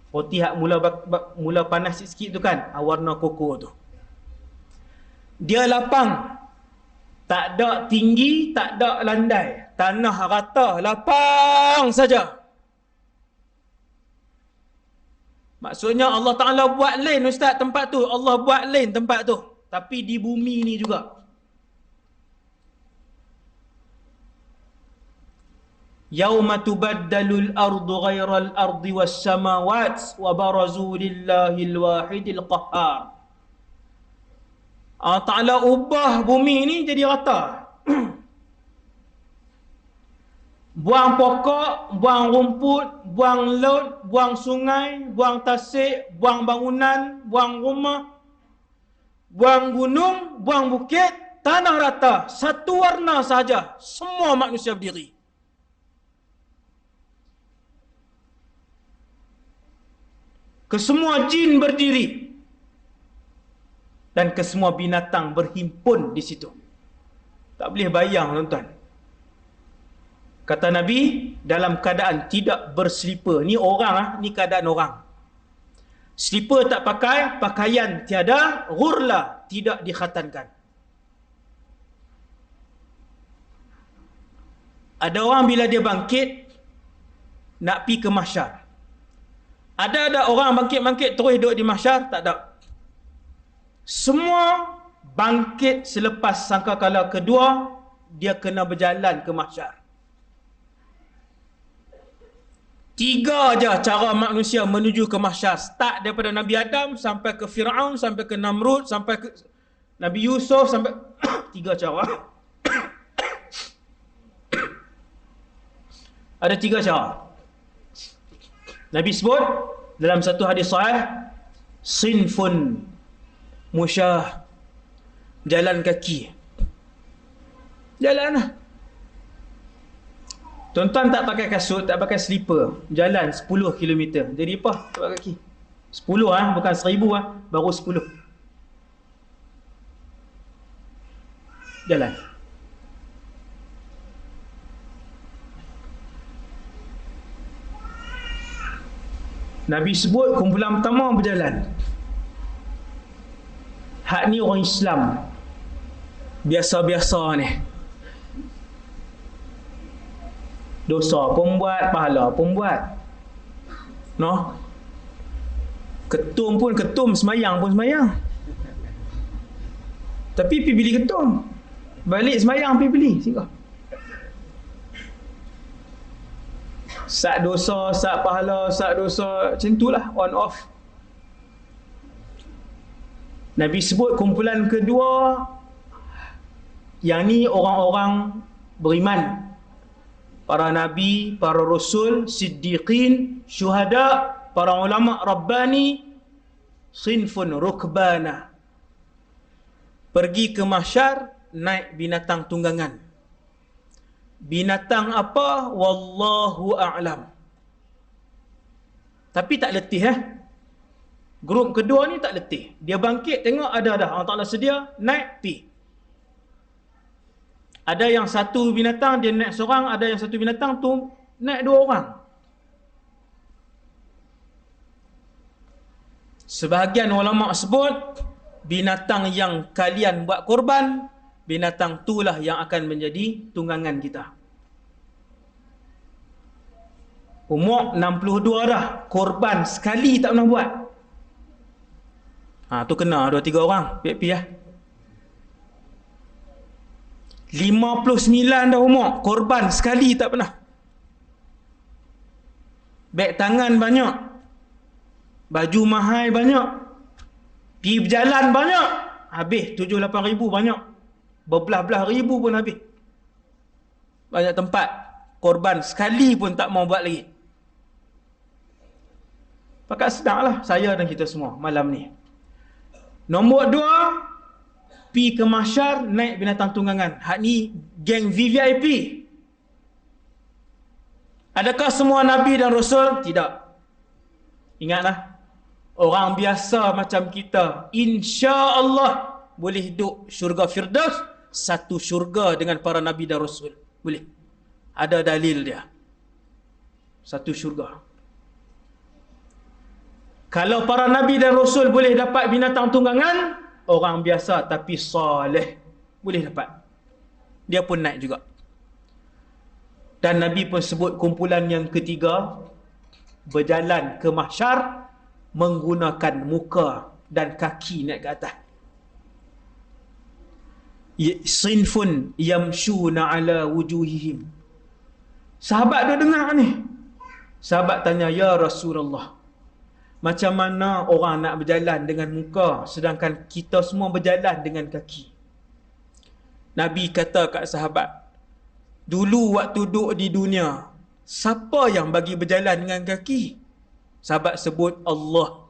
Speaker 1: Roti hak mula panas sikit tu kan, warna koko tu. Dia lapang. Tak ada tinggi, tak ada landai. Tanah rata, lapang saja. Maksudnya Allah Ta'ala buat lain Ustaz tempat tu. Allah buat lain tempat tu. Tapi di bumi ni juga. Yauma tubaddalul ardu ghairal ardi was samawat wa barazu lillahil wahidil qahhar. Allah Ta'ala ubah bumi ni jadi rata. Buang pokok, buang rumput, buang laut, buang sungai, buang tasik, buang bangunan, buang rumah, buang gunung, buang bukit, tanah rata, satu warna saja, semua manusia berdiri. Kesemua jin berdiri. Dan kesemua binatang berhimpun di situ. Tak boleh bayang tuan-tuan. Kata Nabi, dalam keadaan tidak berselipar. Ni orang ni keadaan orang. Selipar tak pakai, pakaian tiada, ghurla tidak dikhatankan. Ada orang bila dia bangkit nak pi ke mahsyar. Ada orang bangkit terus duduk di mahsyar, tak ada. Semua bangkit selepas sangkakala kedua, dia kena berjalan ke mahsyar. 3 aja cara manusia menuju ke mahsyar. Start daripada Nabi Adam sampai ke Firaun, sampai ke Namrud, sampai ke Nabi Yusuf, sampai 3 cara. Ada 3 cara. Nabi sebut dalam satu hadis sahih, sinfun musyah, jalan kaki. Jalan lah. Tuan-tuan tak pakai kasut, tak pakai slipper, jalan 10 km. Jadi apa? Tak pakai kaki. 10 bukan 1000 baru 10. Jalan. Nabi sebut kumpulan pertama berjalan. Hak ni orang Islam biasa-biasa ni. Dosa pun buat, pahala pun buat. No? Ketum pun ketum, semayang pun semayang. Tapi pergi beli ketum. Balik semayang pergi beli, singgah. Sat dosa, sat pahala, sat dosa, macam itulah, on off. Nabi sebut kumpulan kedua, yang ni orang-orang beriman. Para nabi, para rasul, siddiqin, syuhada, para ulama rabbani, sinfun rukbana. Pergi ke mahsyar, naik binatang tunggangan. Binatang apa? Wallahu a'lam. Tapi tak letih Grup kedua ni tak letih. Dia bangkit tengok ada dah Allah Ta'ala sedia, naik pi. Ada yang satu binatang dia naik seorang, ada yang satu binatang tu naik 2 orang. Sebahagian ulama sebut binatang yang kalian buat korban, binatang itulah yang akan menjadi tunggangan kita. Umur 62 dah, korban sekali tak pernah buat. Tu kena 2-3 orang, piak-piak 59 dah umur, korban sekali tak pernah. Beg tangan banyak, baju mahal banyak, pergi berjalan banyak, habis 7-8 ribu banyak, berbelah-belah ribu pun habis. Banyak tempat korban sekali pun tak mau buat lagi. Pakat sedanglah saya dan kita semua malam ni. Nombor 2, pi ke mahsyar naik binatang tunggangan. Hak ni geng VVIP. Adakah semua Nabi dan Rasul? Tidak. Ingatlah, orang biasa macam kita, insya Allah boleh duduk syurga Firdaus, satu syurga dengan para Nabi dan Rasul. Boleh. Ada dalil dia. Satu syurga. Kalau para Nabi dan Rasul boleh dapat binatang tunggangan, orang biasa tapi soleh boleh dapat. Dia pun naik juga. Dan Nabi pun sebut kumpulan yang ketiga, berjalan ke mahsyar menggunakan muka dan kaki naik ke atas. Sinfun yamshuna ala wujuhihim. Sahabat dia dengar ni. Sahabat tanya, ya Rasulullah, macam mana orang nak berjalan dengan muka sedangkan kita semua berjalan dengan kaki? Nabi kata kat sahabat, dulu waktu duduk di dunia, siapa yang bagi berjalan dengan kaki? Sahabat sebut Allah.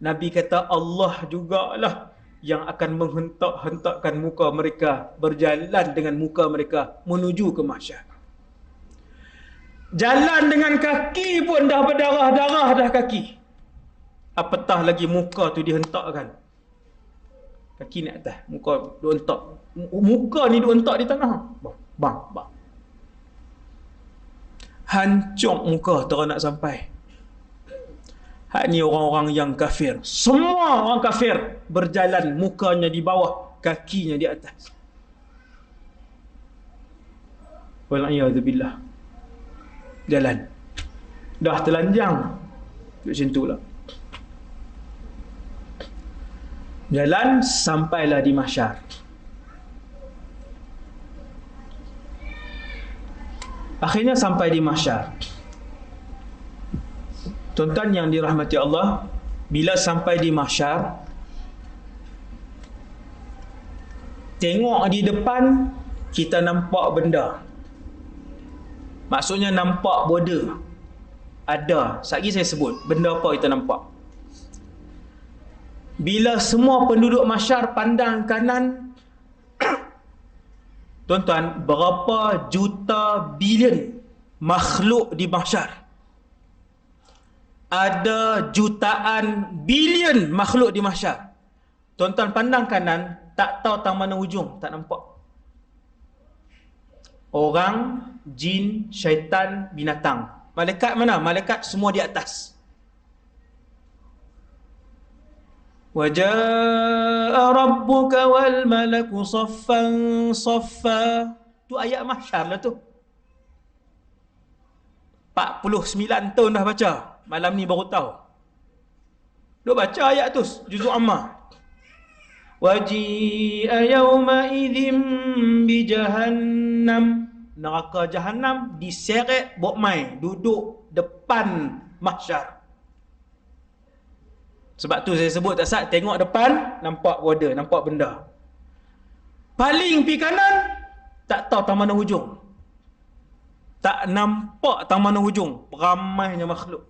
Speaker 1: Nabi kata Allah jugalah yang akan menghentak-hentakkan muka mereka, berjalan dengan muka mereka menuju ke mahsyar. Jalan dengan kaki pun dah berdarah-darah dah kaki. Apatah lagi muka tu dihentakkan. Kaki naik atas, muka duk hentak. Muka ni duk hentak di tanah. Bang. Hancur muka tak nak sampai. Hak ni orang-orang yang kafir. Semua orang kafir berjalan mukanya di bawah, kakinya di atas. Wal'iyadzubillah. Jalan. Dah telanjang. Duduk macam tu lah. Jalan sampailah di mahsyar. Akhirnya sampai di mahsyar. Tuan-tuan yang dirahmati Allah, bila sampai di mahsyar, tengok di depan, kita nampak benda. Maksudnya nampak border. Ada. Sekali saya sebut, benda apa kita nampak. Bila semua penduduk mahsyar pandang kanan, tuan-tuan, berapa juta bilion makhluk di mahsyar? Ada jutaan bilion makhluk di mahsyar. Tuan-tuan pandang kanan, tak tahu tang mana hujung, tak nampak. Orang, jin, syaitan, binatang. Malaikat mana? Malaikat semua di atas. وَجَاءَ رَبُّكَ وَالْمَلَكُ صَفًّا صَفًّا. Tu ayat mahsyar lah tu. 49 tahun dah baca. Malam ni baru tahu. Duk baca ayat tu, juzuk amma. وَجِيءَ يَوْمَئِذٍ بِجَهَنَّمْ. Neraka Jahannam diseret bok mai, duduk depan mahsyar. Sebab tu saya sebut tak sat, tengok depan, nampak border, nampak benda. Paling pi kanan, tak tahu tang mana hujung. Tak nampak tang mana hujung. Ramainya makhluk.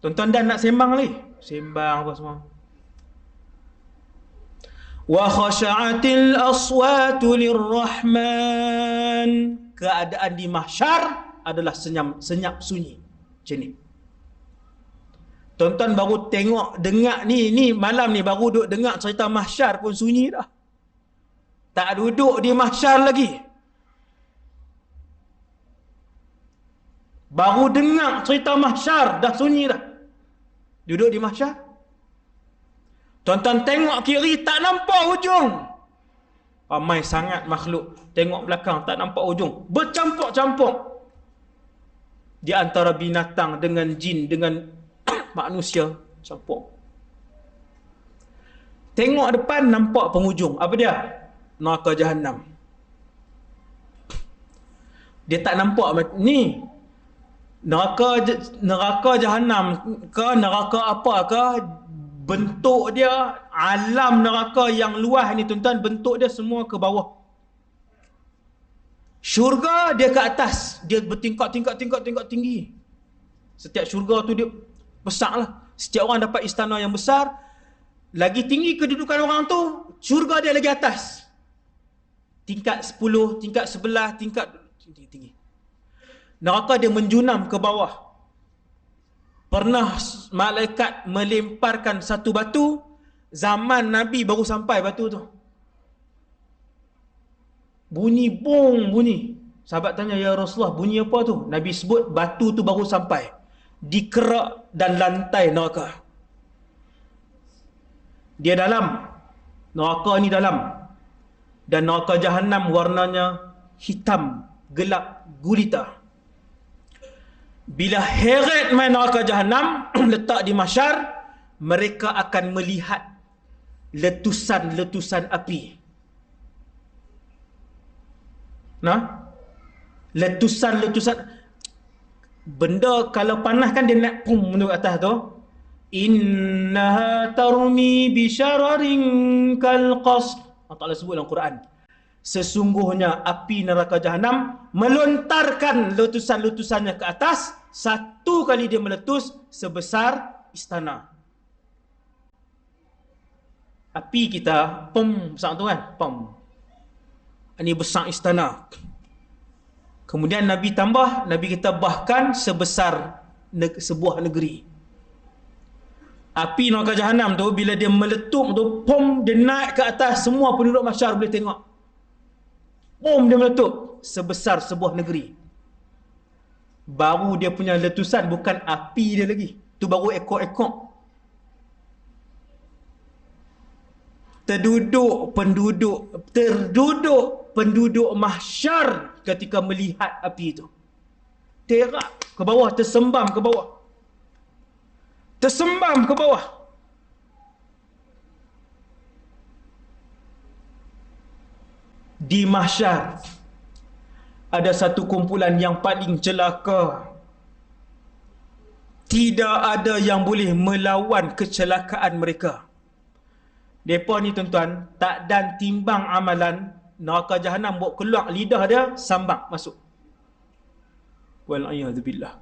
Speaker 1: Tuan-tuan dan nak sembang lagi? Sembang apa semua. Wa khasha'atil aswatu lirrahman. Keadaan di mahsyar adalah senyap sunyi. Macam ni. Tuan-tuan baru tengok, dengar ni malam ni baru duduk dengar cerita mahsyar pun sunyi dah. Tak duduk di mahsyar lagi. Baru dengar cerita mahsyar dah sunyi dah. Duduk di mahsyar. Tuan-tuan tengok kiri tak nampak hujung. Ramai sangat makhluk. Tengok belakang tak nampak hujung. Bercampur-campur. Di antara binatang dengan jin dengan manusia campur. Tengok depan nampak penghujung. Apa dia? Neraka Jahannam. Dia tak nampak ni. Neraka Jahannam ke neraka apa ke, bentuk dia, alam neraka yang luas ni tuan-tuan, bentuk dia semua ke bawah. Syurga dia ke atas, dia bertingkat tinggi. Setiap syurga tu dia besar lah. Setiap orang dapat istana yang besar. lagi tinggi kedudukan orang tu, syurga dia lagi atas. Tingkat 10, tingkat 11, tingkat tinggi. Neraka dia menjunam ke bawah. Pernah malaikat melemparkan satu batu, zaman Nabi baru sampai batu tu. Bunyi bong bunyi. Sahabat tanya, ya Rasulullah, bunyi apa tu? Nabi sebut batu tu baru sampai di kerak dan lantai neraka. Dia dalam. Neraka ni dalam. Dan neraka Jahannam warnanya hitam, gelap, gulita. Bila heret main neraka Jahannam letak di mahsyar, mereka akan melihat letusan-letusan api. Nah, letusan-letusan benda kalau panas kan dia naik pum ke atas tu. Innaha tarmi bisyararin kal qasr. Allah Ta'ala sebut dalam Quran. Sesungguhnya api neraka Jahannam melontarkan letusan-letusannya ke atas, satu kali dia meletus sebesar istana. Api kita pom besar tu kan, pom. Ini besar istana. Kemudian Nabi tambah, Nabi kita bahkan sebesar sebuah negeri. Api neraka Jahannam tu bila dia meletup tu, pom, dia naik ke atas, semua penduduk mahsyar boleh tengok. Pom, dia meletup sebesar sebuah negeri. Baru dia punya letusan, bukan api dia lagi. Tu baru ekor-ekor. Terduduk penduduk mahsyar ketika melihat api itu. Terak ke bawah, tersembam ke bawah. Tersembam ke bawah. Di mahsyar ada satu kumpulan yang paling celaka. Tidak ada yang boleh melawan kecelakaan mereka. Mereka ni tuan-tuan, tak dan timbang amalan, neraka Jahannam bawa keluar lidah dia, sambak masuk. Wal'iyadzubillah.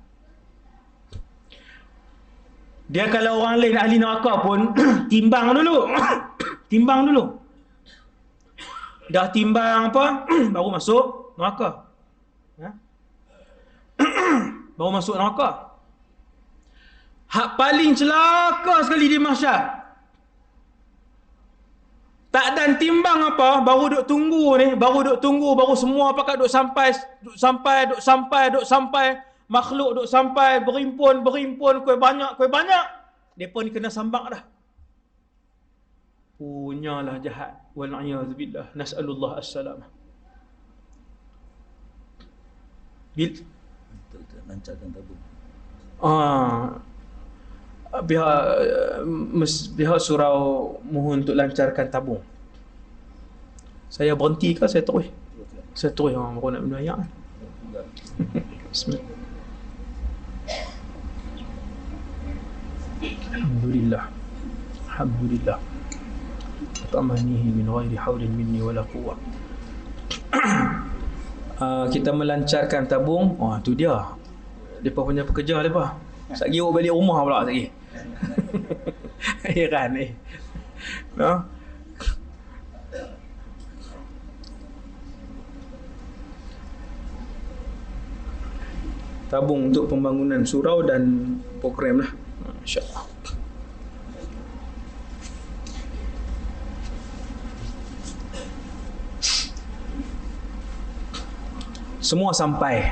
Speaker 1: Dia kalau orang lain ahli neraka pun timbang dulu. Timbang dulu. Dah timbang apa? Baru masuk neraka. Ha? Baru masuk neraka. Hak paling celaka sekali di mahsyar. Tak dan timbang apa, baru duk tunggu ni, baru semua pakat duk sampai, makhluk duk sampai, berimpun, kuih banyak. Depa ni kena sambak dah. Punyalah jahat. Wal'iyadzubillah. Nas'alullah as-salamah.
Speaker 3: Untuk lancarkan tabung.
Speaker 1: Pihak surau mohon untuk lancarkan tabung. Saya berhenti ke saya terus? Saya terus orang baru nak berayak. Bismillah. Alhamdulillah. Tamanihi min ghairi haulin minni wala quwwah. Kita melancarkan tabung. Tu dia. Depa punya pekerja depa. Sat giruk balik rumah pula sat lagi. Heran ni. No? Tabung untuk pembangunan surau dan program lah. InsyaAllah. Semua sampai.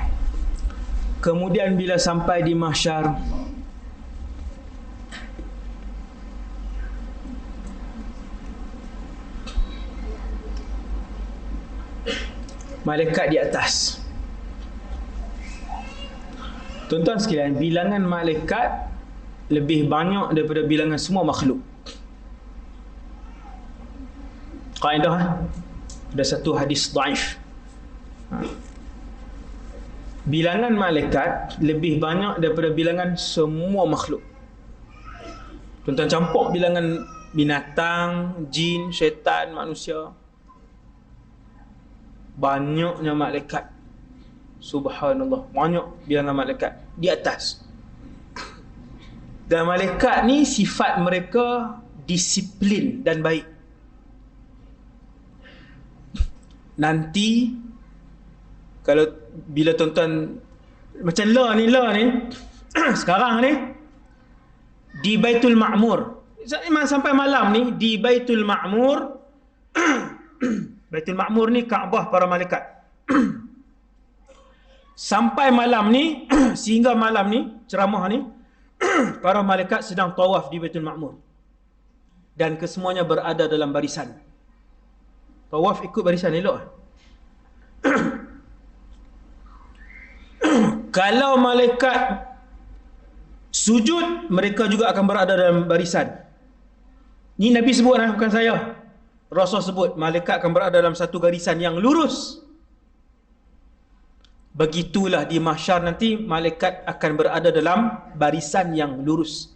Speaker 1: Kemudian bila sampai di mahsyar, malaikat di atas. Tuan-tuan sekalian, bilangan malaikat lebih banyak daripada bilangan semua makhluk. Kaedah, ada satu hadis dhaif. Bilangan malaikat lebih banyak daripada bilangan semua makhluk. Tuan-tuan campur bilangan binatang, jin, syaitan, manusia. Banyaknya malaikat. Subhanallah, banyak bilangan malaikat di atas. Dan malaikat ni sifat mereka disiplin dan baik. Nanti kalau bila tuan-tuan macam la ni sekarang ni di Baitul Ma'mur, sampai malam ni di Baitul Ma'mur. Baitul Ma'mur ni Kaabah para malaikat. Sampai malam ni sehingga malam ni ceramah ni para malaikat sedang tawaf di Baitul Ma'mur dan kesemuanya berada dalam barisan. Tawaf ikut barisan elok. Kalau malaikat sujud, mereka juga akan berada dalam barisan. Ni Nabi sebut, bukan saya. Rasul sebut, malaikat akan berada dalam satu garisan yang lurus. Begitulah di mahsyar nanti, malaikat akan berada dalam barisan yang lurus.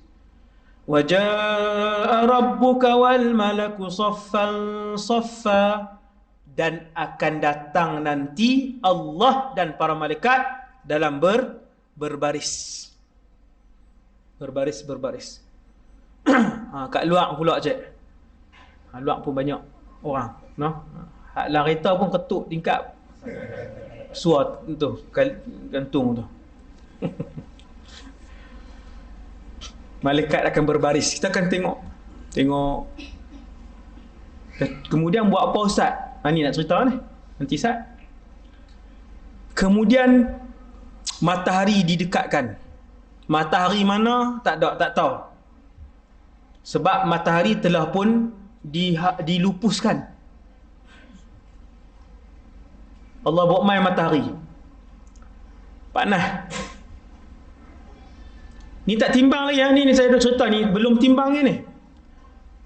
Speaker 1: Wa jaa rabbuka wal malaku saffan saffa, dan akan datang nanti Allah dan para malaikat dalam berbaris. Berbaris. Kat luar pula cik. Luar pun banyak orang, no? Hak dalam kereta pun ketuk tingkap suat tu, gantung tu. Malaikat akan berbaris. Kita akan tengok. Kemudian buat apa Ustaz? Ni nak cerita ni. Nanti Ustaz. Kemudian matahari didekatkan. Matahari mana? Tak tahu. Sebab matahari telah pun dilupuskan. Allah buat main matahari. Panas. Ni tak timbang lagi ya. Ni saya dah cerita ni. Belum timbang ni.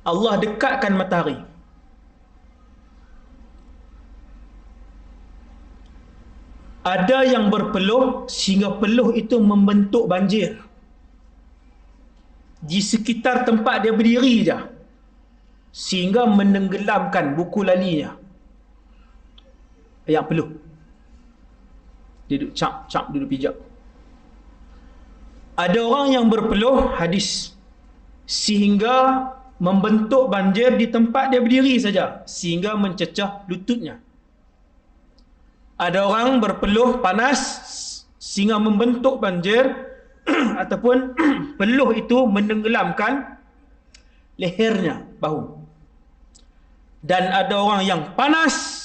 Speaker 1: Allah dekatkan matahari. Ada yang berpeluh sehingga peluh itu membentuk banjir. Di sekitar tempat dia berdiri je. Sehingga menenggelamkan buku lalinya. Yang peluh. Dia duduk cap, duduk pijak. Ada orang yang berpeluh, hadis, sehingga membentuk banjir di tempat dia berdiri saja, sehingga mencecah lututnya. Ada orang berpeluh panas sehingga membentuk banjir ataupun peluh itu menenggelamkan lehernya, bahu. Dan ada orang yang panas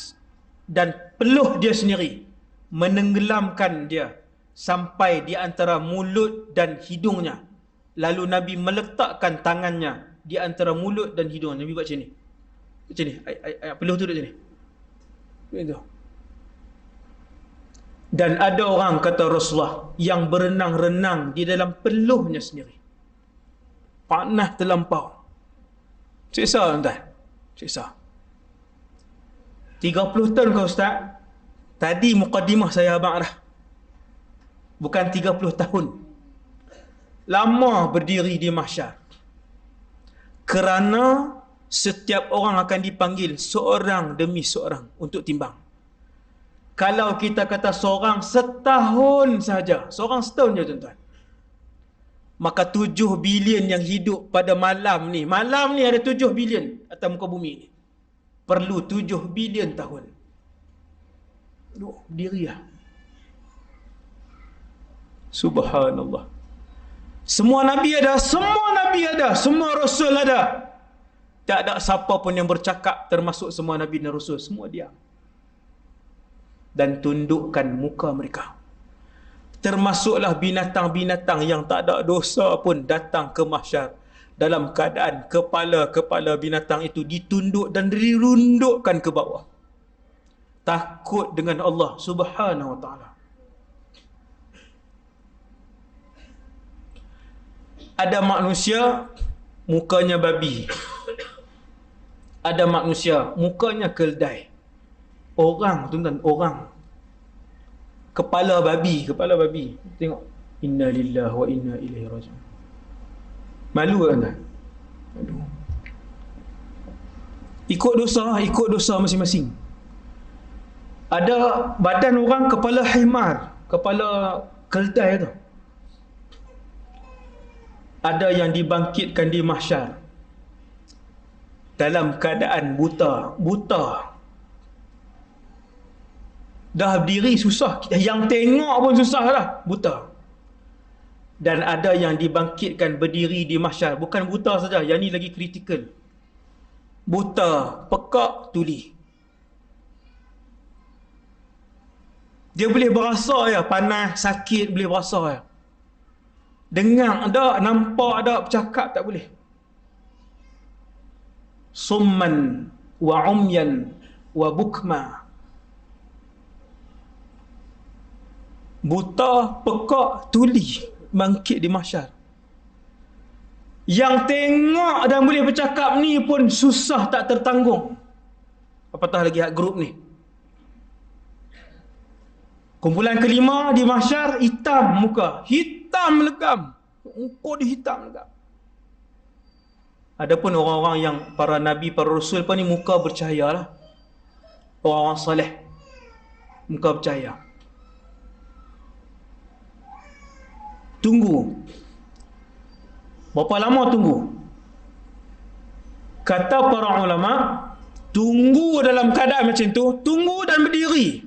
Speaker 1: dan peluh dia sendiri menenggelamkan dia sampai di antara mulut dan hidungnya. Lalu Nabi meletakkan tangannya di antara mulut dan hidung. Nabi buat macam ni. Macam ni. Peluh tu duduk macam ni. Begitu. Dan ada orang, kata Rasulullah, yang berenang-renang di dalam peluhnya sendiri. Panas terlampau. Siksa tuan-tuan. Siksa. 30 tahun kau Ustaz. Tadi mukadimah saya abang dah. Bukan 30 tahun. Lama berdiri di mahsyar. Kerana setiap orang akan dipanggil seorang demi seorang untuk timbang. Kalau kita kata seorang setahun saja, seorang setahun je tuan-tuan, maka 7 bilion yang hidup pada malam ni ada 7 bilion atas muka bumi ni, perlu 7 bilion tahun. Berdiri lah. Subhanallah. Semua Nabi ada, semua Rasul ada. Tak ada siapa pun yang bercakap, termasuk semua Nabi dan Rasul. Semua diam. Dan tundukkan muka mereka. Termasuklah binatang-binatang yang tak ada dosa pun datang ke mahsyar dalam keadaan kepala-kepala binatang itu ditunduk dan dirundukkan ke bawah. Takut dengan Allah Subhanahu wa ta'ala. Ada manusia mukanya babi. Ada manusia mukanya keldai. Orang, tuan-tuan, orang. Kepala babi. Tengok. Inna lillahi wa inna ilaihi raji'un. Malu kan tuan? Aduh. Ikut dosa masing-masing. Ada badan orang kepala himar, kepala keldai tu. Ada yang dibangkitkan di mahsyar. dalam keadaan buta. Buta. Dah berdiri susah. Yang tengok pun susah lah. Buta. Dan ada yang dibangkitkan berdiri di mahsyar. Bukan buta saja. Yang ni lagi kritikal. Buta, pekak, tuli. Dia boleh berasa ya. Panas, sakit boleh berasa ya. Dengar tak, nampak tak, bercakap tak boleh. Summan wa umyan wa bukma. Buta, pekak, tuli, bangkit di mahsyar. Yang tengok dan boleh bercakap ni pun susah tak tertanggung. Apatah lagi hak grup ni. Kumpulan kelima di mahsyar, hitam muka. Hitam legam. Muka dia hitam legam. Adapun orang-orang yang para nabi, para rasul pun ni muka bercahaya lah. Orang-orang soleh. Muka bercahaya. Tunggu. Berapa lama tunggu? Kata para ulama, tunggu dalam keadaan macam tu, tunggu dan berdiri.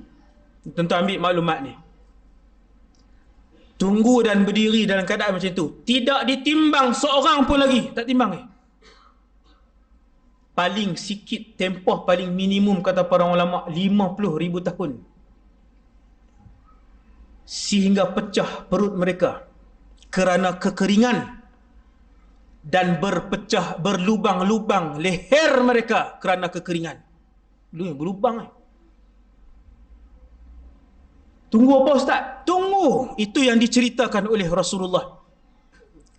Speaker 1: Tuan-tuan ambil maklumat ni. Tunggu dan berdiri dalam keadaan macam tu. Tidak ditimbang seorang pun lagi. Tak timbang ni. Paling sikit tempoh paling minimum kata para ulama 50,000 tahun. Sehingga pecah perut mereka kerana kekeringan dan berpecah berlubang-lubang leher mereka kerana kekeringan. Berlubang ni. Tunggu apa Ustaz? Tunggu. Itu yang diceritakan oleh Rasulullah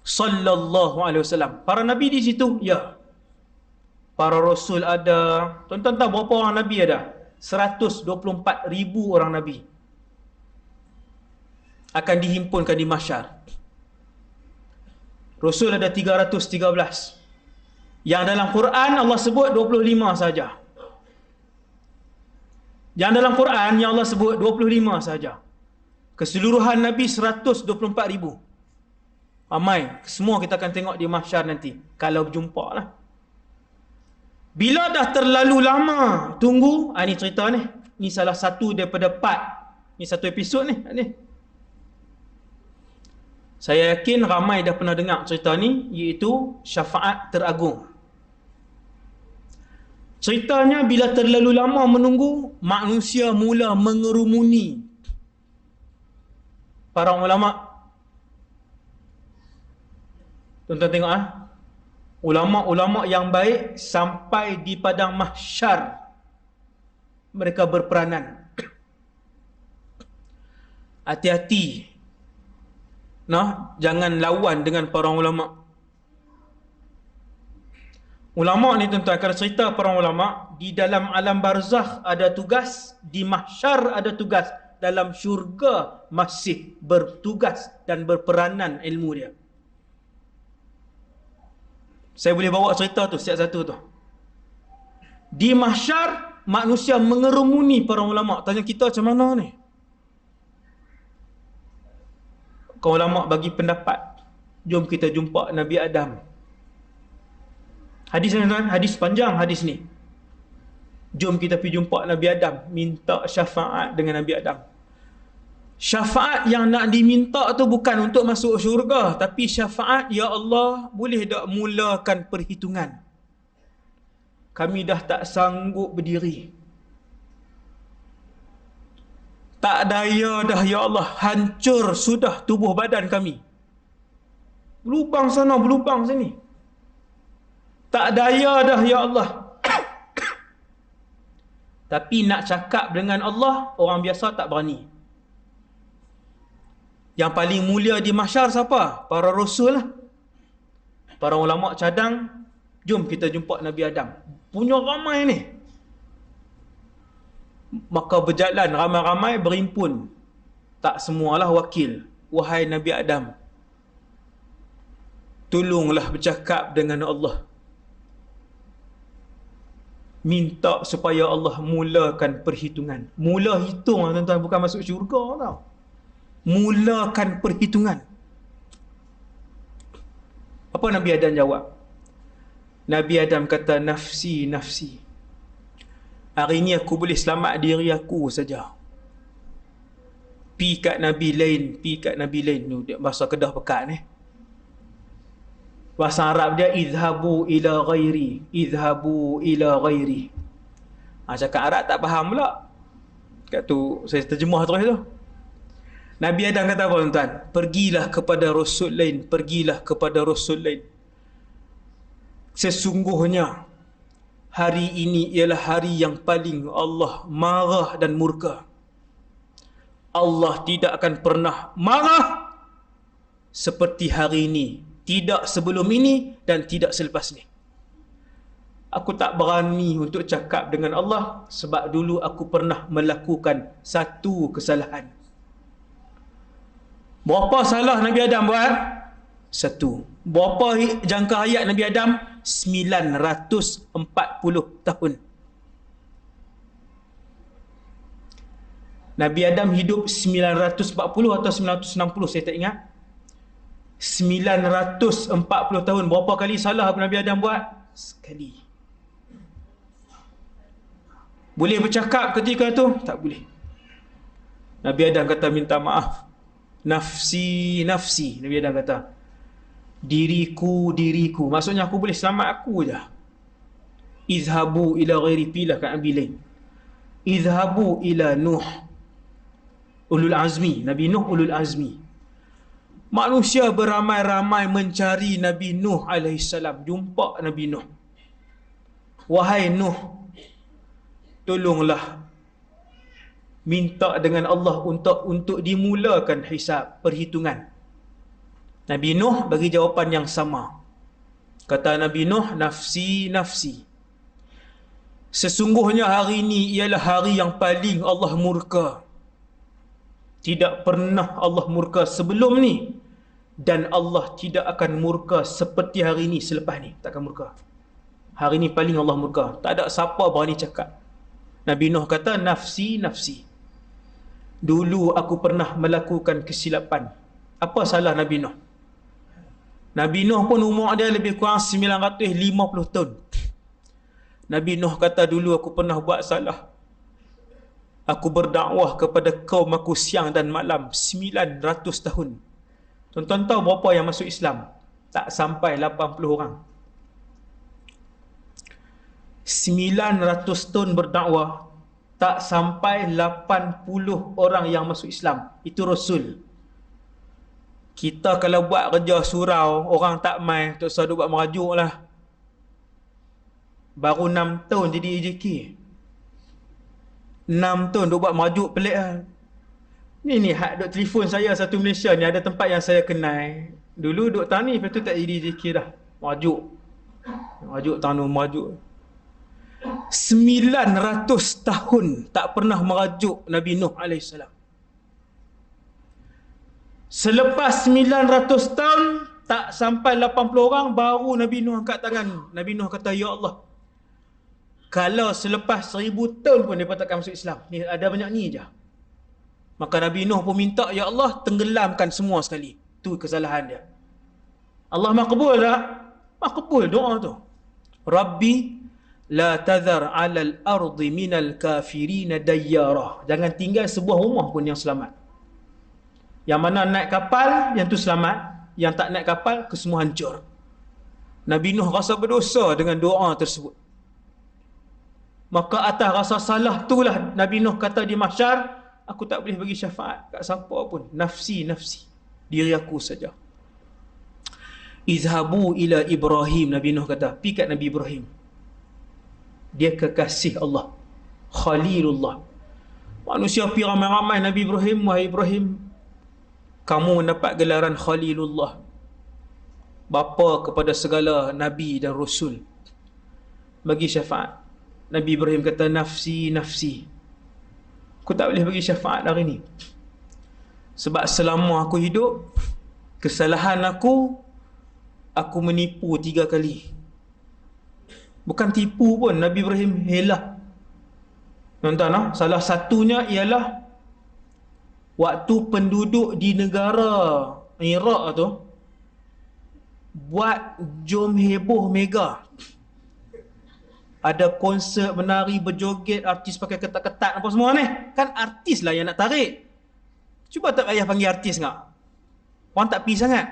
Speaker 1: sallallahu alaihi wasallam. Para nabi di situ, ya. Para rasul ada. Tuan-tuan tahu berapa orang nabi ada? 124,000 orang nabi akan dihimpunkan di mahsyar. Rasul ada 313. Yang dalam Quran Allah sebut 25 saja. Yang dalam Quran yang Allah sebut 25 saja. Keseluruhan Nabi 124,000. Ramai. Semua kita akan tengok di mahsyar nanti. Kalau berjumpa lah. Bila dah terlalu lama tunggu, ni cerita ni. Ni salah satu daripada part. Ni satu episod ni. Saya yakin ramai dah pernah dengar cerita ni, iaitu syafaat teragung. Ceritanya bila terlalu lama menunggu, manusia mula mengerumuni. Para ulama. Tuan-tuan tengok ulama-ulama yang baik sampai di padang mahsyar mereka berperanan. Hati-hati. Jangan lawan dengan para ulama. Ulama ni tuan-tuan, kalau cerita para ulama, di dalam alam barzakh ada tugas, di mahsyar ada tugas, dalam syurga masih bertugas dan berperanan ilmu dia. Saya boleh bawa cerita tu setiap satu tu. Di mahsyar manusia mengerumuni para ulama, tanya kita macam mana ni? Kau ulama bagi pendapat, jom kita jumpa Nabi Adam. Hadis ni tuan, hadis panjang hadis ni. Jom kita pergi jumpa Nabi Adam, minta syafaat dengan Nabi Adam. Syafaat yang nak diminta tu bukan untuk masuk syurga, tapi syafaat, ya Allah, boleh tak mulakan perhitungan? Kami dah tak sanggup berdiri. Tak daya dah, ya Allah, hancur sudah tubuh badan kami. Berlubang sana, berlubang sini. Tak daya dah, ya Allah. Tapi nak cakap dengan Allah, orang biasa tak berani. Yang paling mulia di mahsyar siapa? Para rasul lah. Para ulama cadang, jom kita jumpa Nabi Adam. Punya ramai ni. Maka berjalan ramai-ramai berimpun. Tak semualah wakil. Wahai Nabi Adam, tolonglah bercakap dengan Allah. Minta supaya Allah mulakan perhitungan. Mula hitung tuan-tuan, bukan masuk syurga tau. Mulakan perhitungan. Apa Nabi Adam jawab? Nabi Adam kata, nafsi, nafsi. Hari ni aku boleh selamat diri aku saja. Pi kat Nabi lain, pi kat Nabi lain. Ni bahasa Kedah pekat ni. Bahasa Arab dia, idhabu ila ghairi, idhabu ila ghairi. Cakap Arab tak faham pula. Kat tu, saya terjemah terus tu. Nabi Adam kata apa tuan-tuan? Pergilah kepada Rasul lain, pergilah kepada Rasul lain. Sesungguhnya, hari ini ialah hari yang paling Allah marah dan murka. Allah tidak akan pernah marah seperti hari ini. Tidak sebelum ini dan tidak selepas ni. Aku tak berani untuk cakap dengan Allah sebab dulu aku pernah melakukan satu kesalahan. Berapa salah Nabi Adam buat? Satu. Berapa jangka hayat Nabi Adam? 940 tahun. Nabi Adam hidup 940 atau 960, saya tak ingat. 940 tahun. Berapa kali salah Nabi Adam buat? Sekali. Boleh bercakap ketika tu? Tak boleh. Nabi Adam kata minta maaf. Nafsi, nafsi. Nabi Adam kata, diriku, diriku. Maksudnya aku boleh selamat aku je. Izhabu ila ghairi, pilah kat Nabi lain. Izhabu ila Nuh, ulul azmi. Nabi Nuh ulul azmi. Manusia beramai-ramai mencari Nabi Nuh alaihissalam. Jumpa Nabi Nuh. Wahai Nuh, tolonglah minta dengan Allah untuk dimulakan hisab, perhitungan. Nabi Nuh bagi jawapan yang sama. Kata Nabi Nuh, nafsi, nafsi. Sesungguhnya hari ini ialah hari yang paling Allah murka. Tidak pernah Allah murka sebelum ni. Dan Allah tidak akan murka seperti hari ini selepas ni. Tak akan murka. Hari ini paling Allah murka. Tak ada siapa berani cakap. Nabi Nuh kata, nafsi, nafsi. Dulu aku pernah melakukan kesilapan. Apa salah Nabi Nuh? Nabi Nuh pun umur dia lebih kurang 950 tahun. Nabi Nuh kata, dulu aku pernah buat salah. Aku berdakwah kepada kaum aku siang dan malam 900 tahun. Tuan-tuan tahu berapa yang masuk Islam? Tak sampai 80 orang. 900 tahun berdakwah, tak sampai 80 orang yang masuk Islam. Itu Rasul. Kita kalau buat kerja surau, orang tak mai, tak usah buat merajuk lah. Baru 6 tahun jadi EJK. 6 tahun duk buat merajuk pelik lah. Ni duk telefon saya satu Malaysia ni, ada tempat yang saya kenal. Dulu duk tani, lepas tu tak jadi EJK dah. Merajuk. Merajuk tanu, merajuk. 900 tahun tak pernah merajuk Nabi Nuh AS. Selepas 900 tahun, tak sampai 80 orang, baru Nabi Nuh angkat tangan. Nabi Nuh kata, Ya Allah, kalau selepas 1000 tahun pun mereka takkan masuk Islam. Ni ada banyak ni je. Maka Nabi Nuh pun minta, Ya Allah, tenggelamkan semua sekali. Tu kesalahan dia. Allah makbul tak? Makbul doa tu. Rabbi la tadhar 'alal ardi minal kafirin dayyara. Jangan tinggal sebuah rumah pun yang selamat. Yang mana naik kapal, yang tu selamat. Yang tak naik kapal, kesemua hancur. Nabi Nuh rasa berdosa dengan doa tersebut. Maka atas rasa salah itulah Nabi Nuh kata di mahsyar, aku tak boleh bagi syafaat kat siapa pun. Nafsi, nafsi. Diri aku saja. Izhabu ila Ibrahim. Nabi Nuh kata, pergi kat Nabi Ibrahim. Dia kekasih Allah, Khalilullah. Manusia pergi ramai-ramai Nabi Ibrahim. Wahai Ibrahim, kamu mendapat gelaran Khalilullah, bapa kepada segala Nabi dan Rasul. Bagi syafaat. Nabi Ibrahim kata, nafsi, nafsi. Aku tak boleh bagi syafaat hari ni. Sebab selama aku hidup, kesalahan aku menipu 3 kali. Bukan tipu pun, Nabi Ibrahim helah. Tuan-tuan, salah satunya ialah waktu penduduk di negara Iraq tu buat jom heboh mega. Ada konsert, menari, berjoget, artis pakai ketat-ketat apa semua ni. Kan artis lah yang nak tarik. Cuba tak payah panggil artis tak? Orang tak pergi sangat.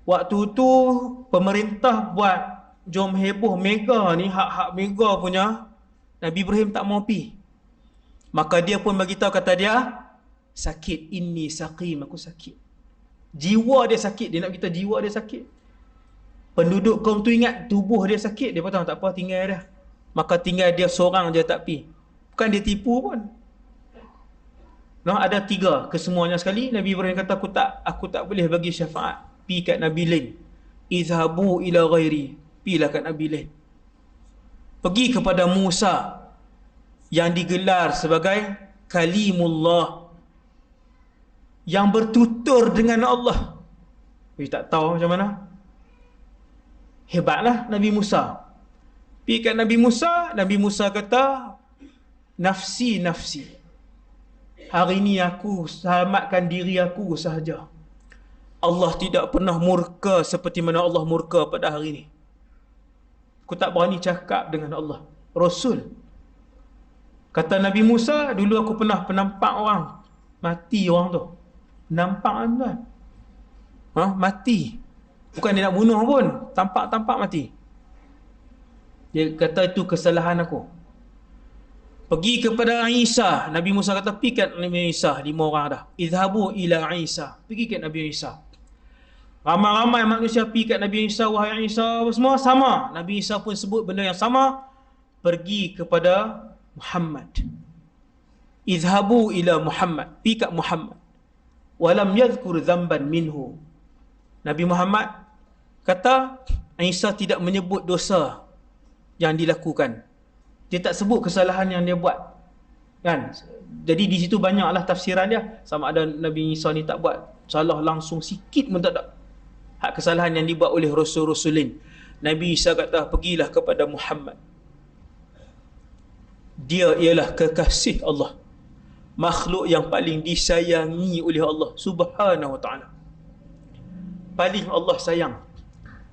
Speaker 1: Waktu tu pemerintah buat jom heboh mega ni, hak-hak mega punya, Nabi Ibrahim tak mau pergi. Maka dia pun bagi tahu, kata dia, sakit, inni saqim, aku sakit. Jiwa dia sakit, dia nak kita jiwa dia sakit. Penduduk kaum tu ingat tubuh dia sakit, dia kata tak apa, tinggal dah. Maka tinggal dia seorang je tak pergi. Bukan dia tipu pun. No, ada 3 kesemuanya sekali. Nabi Ibrahim kata, aku tak boleh bagi syafaat. Pergi kat Nabi lain. Izhabu ila ghairi. Pergilah kat Nabi lain. Pergi kepada Musa yang digelar sebagai Kalimullah, yang bertutur dengan Allah. Tak tahu macam mana. Hebatlah Nabi Musa. Pergi kat Nabi Musa kata, nafsi, nafsi. Hari ni aku selamatkan diri aku sahaja. Allah tidak pernah murka seperti mana Allah murka pada hari ni. Aku tak berani cakap dengan Allah. Rasul. Kata Nabi Musa, dulu aku pernah nampak orang mati orang tu. Nampak tuan. Mati. Bukan dia nak bunuh pun. Tampak mati. Dia kata itu kesalahan aku. Pergi kepada Isa. Nabi Musa kata, pergi kat Nabi Isa. 5 orang dah. Izhabu ila Isa. Pergi kat Nabi Isa. Ramai-ramai manusia pergi kat Nabi Isa. Wahai Isa, semua sama. Nabi Isa pun sebut benda yang sama. Pergi kepada Muhammad. Izhabu ila Muhammad. Pergi kat Muhammad. Walam yadhkur dhanban minhu. Nabi Muhammad kata, Isa tidak menyebut dosa yang dilakukan. Dia tak sebut kesalahan yang dia buat. Kan? Jadi di situ banyaklah tafsiran dia. Sama ada Nabi Isa ni tak buat salah langsung sikit pun tak ada. Hak kesalahan yang dibuat oleh Rasul-Rasulin. Nabi Isa kata, pergilah kepada Muhammad. Dia ialah kekasih Allah. Makhluk yang paling disayangi oleh Allah Subhanahu Wa Ta'ala. Paling Allah sayang.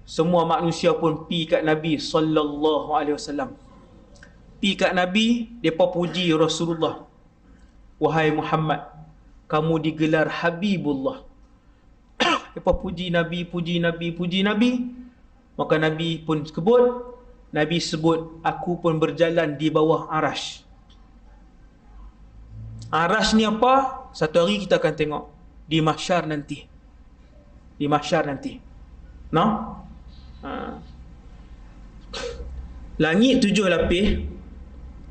Speaker 1: Semua manusia pun pergi kat Nabi sallallahu alaihi wasallam. Pergi kat Nabi, depa puji Rasulullah. Wahai Muhammad, kamu digelar Habibullah. Depa puji Nabi, puji Nabi, puji Nabi. Maka Nabi pun sebut, aku pun berjalan di bawah arash. Arash ni apa? Satu hari kita akan tengok di mahsyar nanti. Di mahsyar nanti. No? Langit 7 lapis.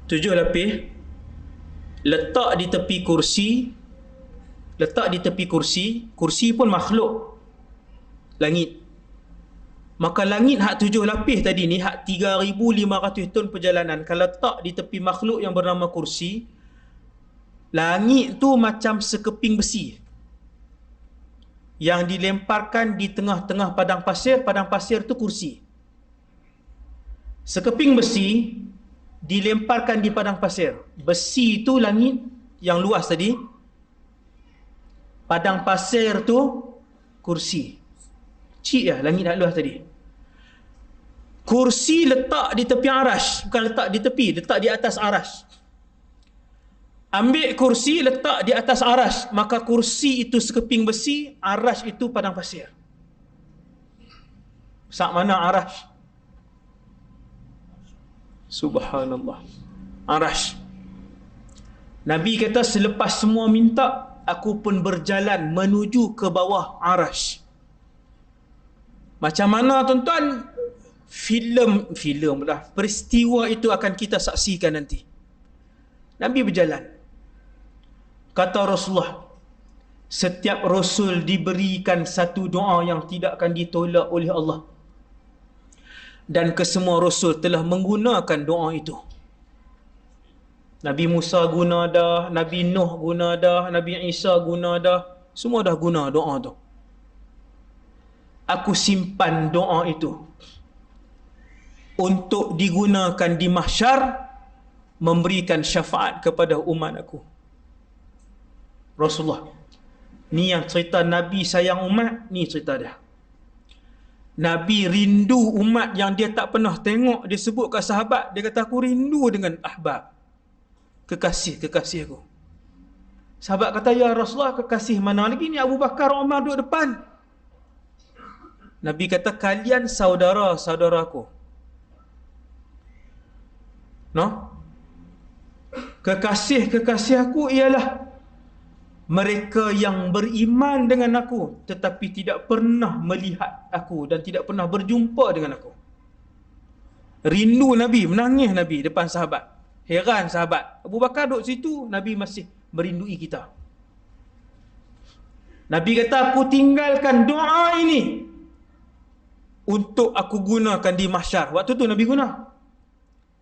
Speaker 1: 7 lapis. Letak di tepi kursi. Letak di tepi kursi. Kursi pun makhluk langit. Maka langit hak 7 lapis tadi ni, hak 3,500 ton perjalanan, kalau letak di tepi makhluk yang bernama kursi, langit tu macam sekeping besi yang dilemparkan di tengah-tengah padang pasir tu kursi. Sekeping besi dilemparkan di padang pasir. Besi tu langit yang luas tadi, padang pasir tu kursi. Cik lah langit tak luas tadi. Kursi letak di tepi arash. Bukan letak di tepi, letak di atas arash. Ambil kursi, letak di atas arash. Maka kursi itu sekeping besi, arash itu padang pasir. Sak mana arash? Subhanallah. Arash. Nabi kata, selepas semua minta, aku pun berjalan menuju ke bawah arash. Macam mana tuan-tuan? Filem lah. Peristiwa itu akan kita saksikan nanti. Nabi berjalan. Kata Rasulullah, setiap Rasul diberikan satu doa yang tidak akan ditolak oleh Allah. Dan kesemua Rasul telah menggunakan doa itu. Nabi Musa guna dah, Nabi Nuh guna dah, Nabi Isa guna dah. Semua dah guna doa tu. Aku simpan doa itu untuk digunakan di mahsyar, memberikan syafaat kepada umat aku. Rasulullah. Ni yang cerita Nabi sayang umat, ni cerita dia. Nabi rindu umat yang dia tak pernah tengok. Dia sebut kat sahabat, dia kata aku rindu dengan ahbab, kekasih-kekasih aku. Sahabat kata, ya Rasulullah, kekasih mana lagi ni? Abu Bakar, Umar duduk depan. Nabi kata, kalian saudara-saudara aku. No? Kekasih-kekasih aku ialah mereka yang beriman dengan aku tetapi tidak pernah melihat aku dan tidak pernah berjumpa dengan aku. Rindu Nabi, menangis Nabi depan sahabat. Heran sahabat, Abu Bakar duduk situ, Nabi masih merindui kita. Nabi kata, aku tinggalkan doa ini untuk aku gunakan di mahsyar. Waktu tu Nabi guna.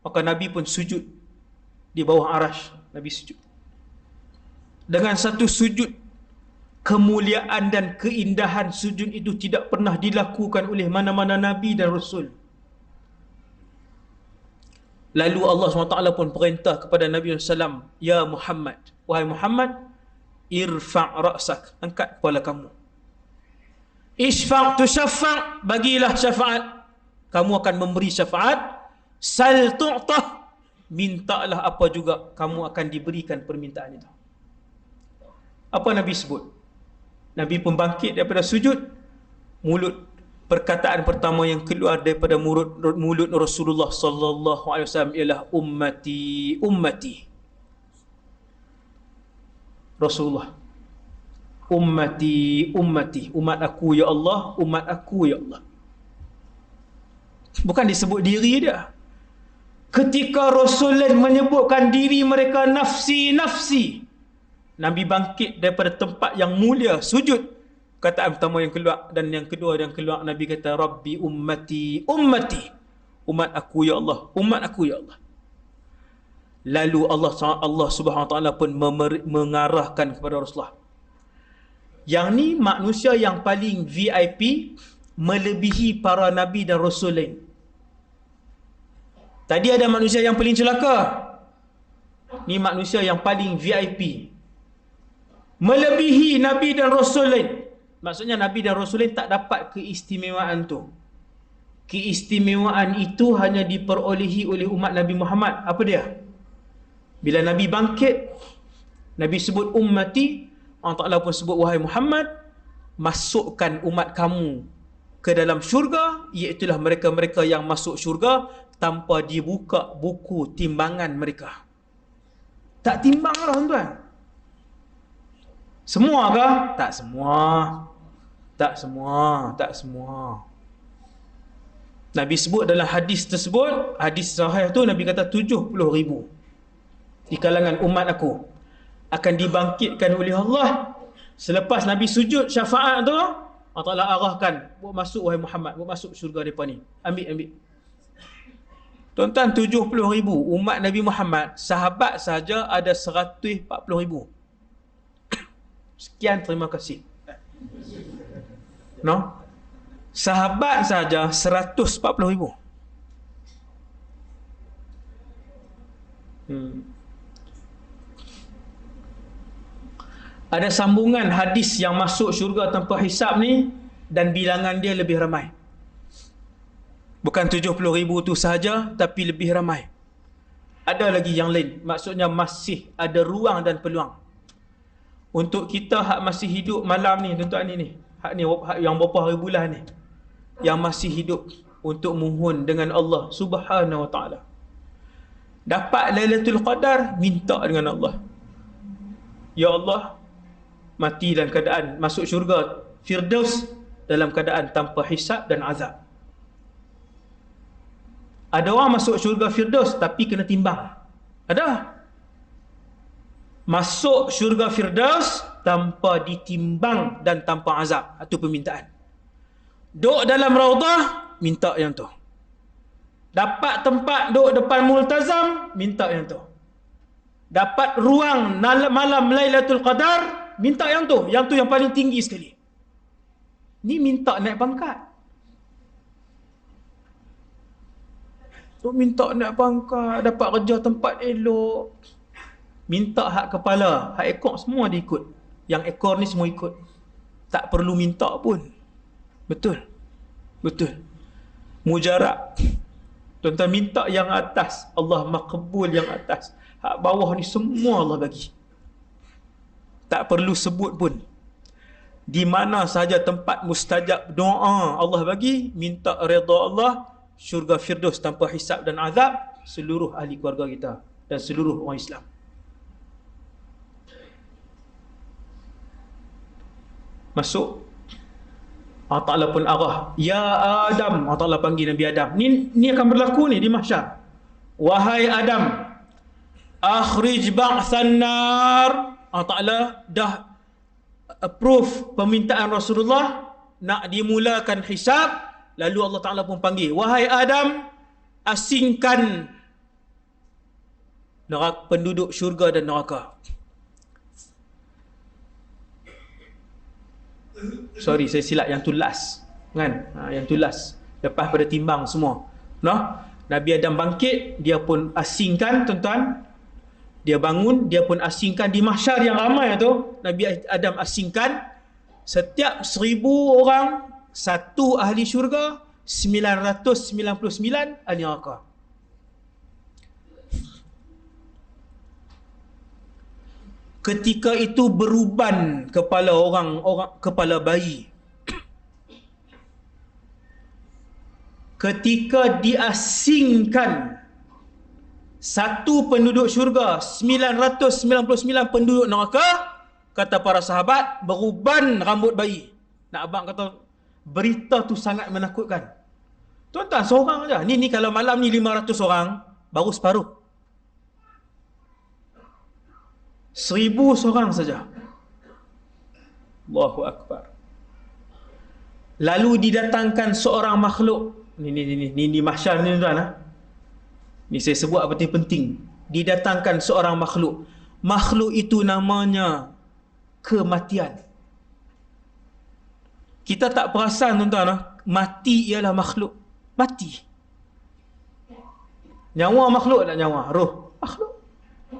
Speaker 1: Maka Nabi pun sujud di bawah arash. Nabi sujud. Dengan satu sujud, kemuliaan dan keindahan sujud itu tidak pernah dilakukan oleh mana-mana Nabi dan Rasul. Lalu Allah SWT pun perintah kepada Nabi SAW, ya Muhammad, wahai Muhammad, irfa' ra'sak, angkat kepala kamu. Isfa' tu syafa', bagilah syafaat. Kamu akan memberi syafaat. Sal tu'tah, mintalah apa juga, kamu akan diberikan permintaan itu. Apa Nabi sebut? Nabi pun bangkit daripada sujud. Perkataan pertama yang keluar daripada mulut Rasulullah sallallahu alaihi wasallam ialah ummati, ummati. Rasulullah, ummati, ummati, umat aku ya Allah, umat aku ya Allah. Bukan disebut diri dia. Ketika Rasulullah menyebutkan diri mereka nafsi, nafsi, Nabi bangkit daripada tempat yang mulia, sujud. Kataan pertama yang keluar, dan yang kedua yang keluar, Nabi kata, Rabbi ummati, ummati. Umat aku ya Allah, umat aku ya Allah. Lalu Allah Subhanahu Wa Taala pun mengarahkan kepada Rasulullah. Yang ni manusia yang paling VIP, melebihi para Nabi dan Rasul lain. Tadi ada manusia yang paling celaka. Ni manusia yang paling VIP, melebihi Nabi dan Rasul lain. Maksudnya Nabi dan Rasul lain tak dapat keistimewaan tu. Keistimewaan itu hanya diperolehi oleh umat Nabi Muhammad. Apa dia? Bila Nabi bangkit, Nabi sebut ummati, Allah Ta'ala pun sebut, wahai Muhammad, masukkan umat kamu ke dalam syurga, iaitulah mereka-mereka yang masuk syurga tanpa dibuka buku timbangan mereka. Tak timbang lah tuan-tuan. Semua ke? Tak semua. Tak semua. Tak semua. Nabi sebut dalam hadis tersebut, hadis sahih tu, Nabi kata 70,000 di kalangan umat aku akan dibangkitkan oleh Allah. Selepas Nabi sujud syafaat tu, Allah Ta'ala arahkan, buat masuk wahai Muhammad, buat masuk syurga mereka ni. Ambil. Tuan-tuan, 70,000 umat Nabi Muhammad, sahabat saja ada 140,000. Sekian, terima kasih. No? Sahabat saja 140,000. Ada sambungan hadis yang masuk syurga tanpa hisab ni, dan bilangan dia lebih ramai. Bukan 70,000 tu sahaja, tapi lebih ramai. Ada lagi yang lain. Maksudnya masih ada ruang dan peluang untuk kita hak masih hidup malam ni, tuan-tuan ni. Hak ni, hak yang berapa hari bulan ni, yang masih hidup, untuk mohon dengan Allah Subhanahu Wa Taala. Dapat Lailatul Qadar, minta dengan Allah. Ya Allah, mati dalam keadaan masuk syurga Firdaus dalam keadaan tanpa hisab dan azab. Ada orang masuk syurga Firdaus tapi kena timbang. Ada. Masuk syurga Firdaus tanpa ditimbang dan tanpa azab. Itu permintaan. Duduk dalam raudah, minta yang tu. Dapat tempat duduk depan multazam, minta yang tu. Dapat ruang malam Lailatul Qadar, minta yang tu. Yang tu yang paling tinggi sekali. Ni minta naik pangkat. Minta naik pangkat, dapat kerja tempat elok. Minta hak kepala, hak ekor semua dia ikut. Yang ekor ni semua ikut. Tak perlu minta pun. Betul. Betul. Mujarab. Tuan-tuan minta yang atas, Allah makbul yang atas. Hak bawah ni semua Allah bagi. Tak perlu sebut pun. Di mana saja tempat mustajab doa Allah bagi, minta redha Allah, syurga Firdaus tanpa hisab dan azab, seluruh ahli keluarga kita dan seluruh orang Islam. Masuk, Allah Ta'ala pun arah, ya Adam, Allah Ta'ala panggil Nabi Adam. Ni akan berlaku ni di mahsyar. Wahai Adam, akhrij ba'than nar. Allah Ta'ala dah approve permintaan Rasulullah nak dimulakan hisab. Lalu Allah Ta'ala pun panggil, wahai Adam, asingkan neraka, penduduk syurga dan neraka. Sorry, saya silap, yang tu last kan? Yang tu last, lepas pada timbang semua. Nabi Adam bangkit, dia pun asingkan, tuan-tuan. Dia bangun, dia pun asingkan di mahsyar yang ramai tu. Nabi Adam asingkan setiap 1000 orang, satu ahli syurga, 999 ahli neraka. Ketika itu beruban kepala orang kepala bayi. Ketika diasingkan satu penduduk syurga, 999 penduduk neraka, kata para sahabat, beruban rambut bayi. Nak abang kata, berita tu sangat menakutkan. Tuan-tuan, seorang aja. Ni kalau malam ni 500 orang, baru separuh. 1000 seorang saja. Allahu Akbar. Lalu didatangkan seorang makhluk. Ni mahsyar ni, tuan-tuan. Ni saya sebut apa penting. Didatangkan seorang makhluk. Makhluk itu namanya kematian. Kita tak perasan, tuan-tuan, mati ialah makhluk. Mati. Nyawa makhluk tak nyawa? Roh makhluk.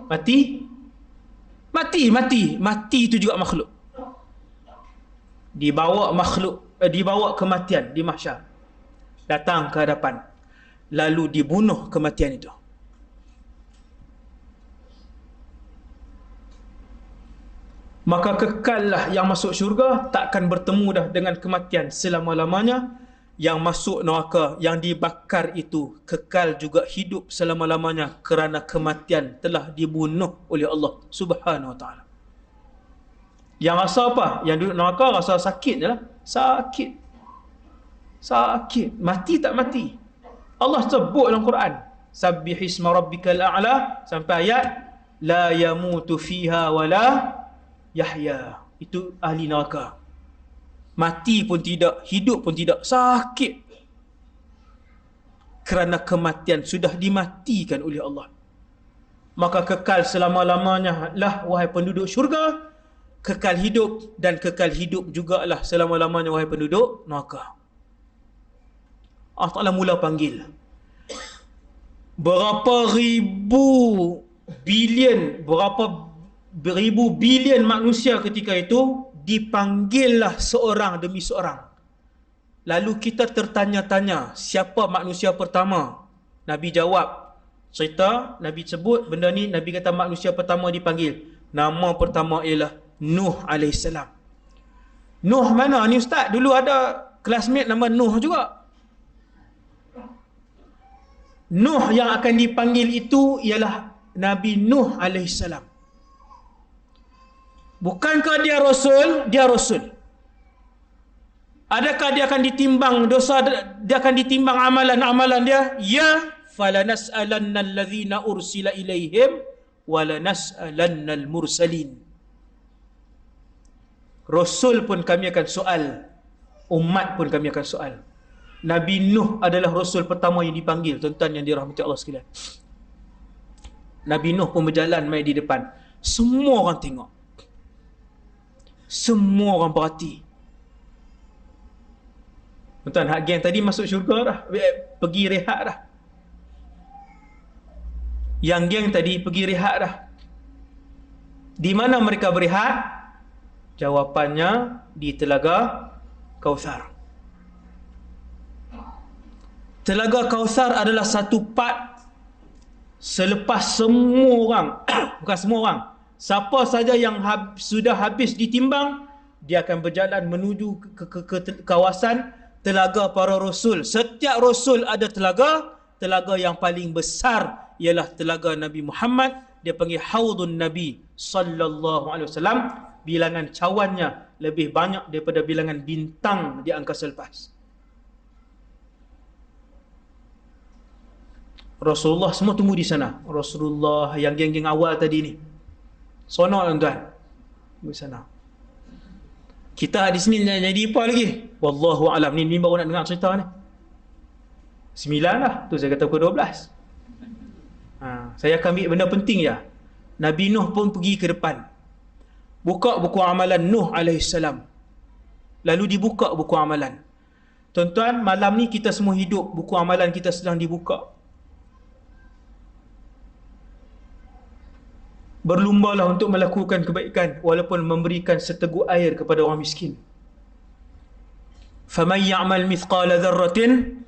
Speaker 1: Mati. Mati itu juga makhluk. Dibawa kematian di mahsyar. Datang ke hadapan. Lalu dibunuh kematian itu. Maka kekallah yang masuk syurga takkan bertemu dah dengan kematian selama-lamanya. Yang masuk neraka, yang dibakar itu kekal juga hidup selama-lamanya kerana kematian telah dibunuh oleh Allah Subhanahu Wa Taala. Yang rasa apa? Yang duduk neraka rasa sakit je lah. Sakit. Mati tak mati. Allah sebut dalam Quran, Sabbihisma rabbikal a'la, sampai ayat la yamutu fiha wala yahya. Itu ahli neraka. Mati pun tidak, hidup pun tidak, sakit. Kerana kematian sudah dimatikan oleh Allah. Maka kekal selama-lamanya lah wahai penduduk syurga, kekal hidup, dan kekal hidup jugalah selama-lamanya wahai penduduk neraka. Allah Ta'ala mula panggil. Berapa ribu bilion manusia ketika itu, dipanggillah seorang demi seorang. Lalu kita tertanya-tanya, siapa manusia pertama? Nabi jawab, cerita, Nabi sebut benda ni, Nabi kata manusia pertama dipanggil. Nama pertama ialah Nuh AS. Nuh mana ni ustaz? Dulu ada classmate nama Nuh juga. Nuh yang akan dipanggil itu ialah Nabi Nuh AS. Bukankah dia Rasul? Dia Rasul. Adakah dia akan ditimbang dosa, dia akan ditimbang amalan-amalan dia? Ya, falanas'alanna alladhina ursila ilaihim walanas'alannal mursalin. Rasul pun kami akan soal, umat pun kami akan soal. Nabi Nuh adalah Rasul pertama yang dipanggil, tuan-tuan yang dirahmati Allah sekalian. Nabi Nuh pun berjalan mai di depan. Semua orang tengok. Semua orang perhati. Tuan-tuan, hak geng tadi masuk syurga dah. Pergi rehat dah. Yang geng tadi pergi rehat dah. Di mana mereka berehat? Jawapannya di Telaga Kautsar. Telaga Kausar adalah satu part selepas semua orang, bukan semua orang, siapa saja yang sudah habis ditimbang, dia akan berjalan menuju ke kawasan telaga para rasul. Setiap rasul ada telaga. Telaga yang paling besar ialah telaga Nabi Muhammad. Dia panggil Haudun Nabi sallallahu alaihi wasallam. Bilangan cawannya lebih banyak daripada bilangan bintang di angkasa lepas. Rasulullah semua tunggu di sana. Rasulullah yang geng-geng awal tadi ni. Sonok tuan-tuan. Tunggu di sana. Kita di sini jadi apa lagi? Wallahu alam. Ni baru nak dengar cerita ni. 9 lah. Tu saya kata pukul 12. Saya akan ambil benda penting je. Nabi Nuh pun pergi ke depan. Buka buku amalan Nuh alaihissalam. Lalu dibuka buku amalan. Tuan-tuan, malam ni kita semua hidup. Buku amalan kita sedang dibuka. Berlumbalah untuk melakukan kebaikan walaupun memberikan seteguk air kepada orang miskin. Faman ya'mal mithqala dzarratin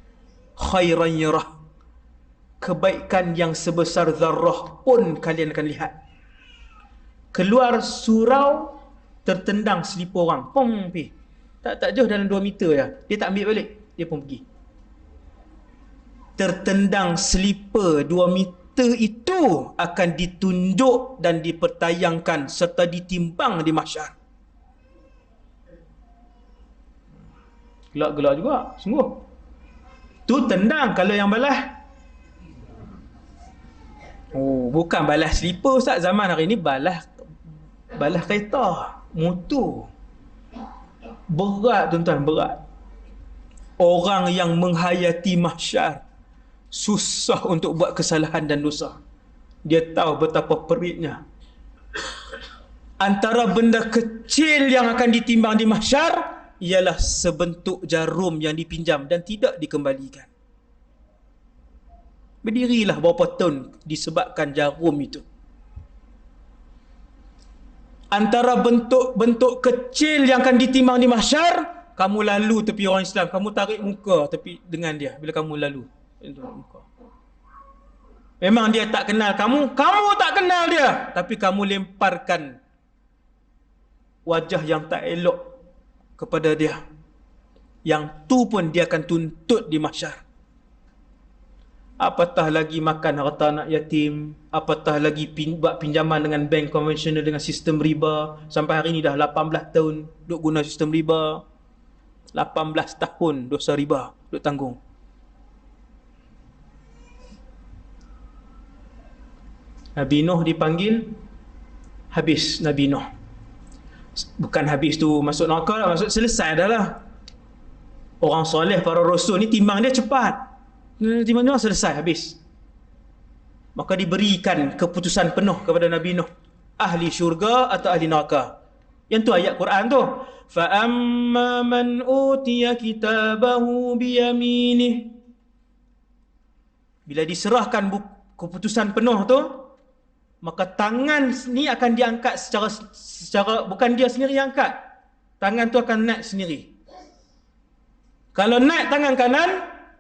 Speaker 1: khairan yarah. Kebaikan yang sebesar zarrah pun kalian akan lihat. Keluar surau, tertendang selipar orang. Pom pi. Tak jauh dalam 2 meter je. Dia tak ambil balik, dia pun pergi. Tertendang selipar 2 meter itu akan ditunjuk dan dipertayangkan serta ditimbang di mahsyar. Gelak-gelak juga, sungguh. Tu tendang. Kalau yang balas, bukan balas selipar Ustaz. Zaman hari ni balas kereta, motor. Berat tuan-tuan, berat. Orang yang menghayati mahsyar susah untuk buat kesalahan dan dosa. Dia tahu betapa peritnya. Antara benda kecil yang akan ditimbang di mahsyar ialah sebentuk jarum yang dipinjam dan tidak dikembalikan. Berdirilah berapa tahun disebabkan jarum itu. Antara bentuk-bentuk kecil yang akan ditimbang di mahsyar, kamu lalu tepi orang Islam, kamu tarik muka tepi dengan dia bila kamu lalu. Memang dia tak kenal kamu tak kenal dia, tapi kamu lemparkan wajah yang tak elok kepada dia. Yang tu pun dia akan tuntut di mahsyar. Apatah lagi makan harta anak yatim, apatah lagi buat pinjaman dengan bank konvensional dengan sistem riba. Sampai hari ni dah 18 tahun duk guna sistem riba. 18 tahun dosa riba duk tanggung. Nabi Nuh dipanggil, habis Nabi Nuh. Bukan habis tu masuk neraka lah, maksud selesai dah lah. Orang soleh, para rasul ni timbang dia cepat. Timbang dia selesai, habis. Maka diberikan keputusan penuh kepada Nabi Nuh. Ahli syurga atau ahli neraka. Yang tu ayat Quran tu. فَأَمَّا مَنْ أُوتِيَ كِتَابَهُ بِيَمِينِهِ. Bila diserahkan keputusan penuh tu, maka tangan ni akan diangkat secara bukan dia sendiri yang angkat. Tangan tu akan naik sendiri. Kalau naik tangan kanan,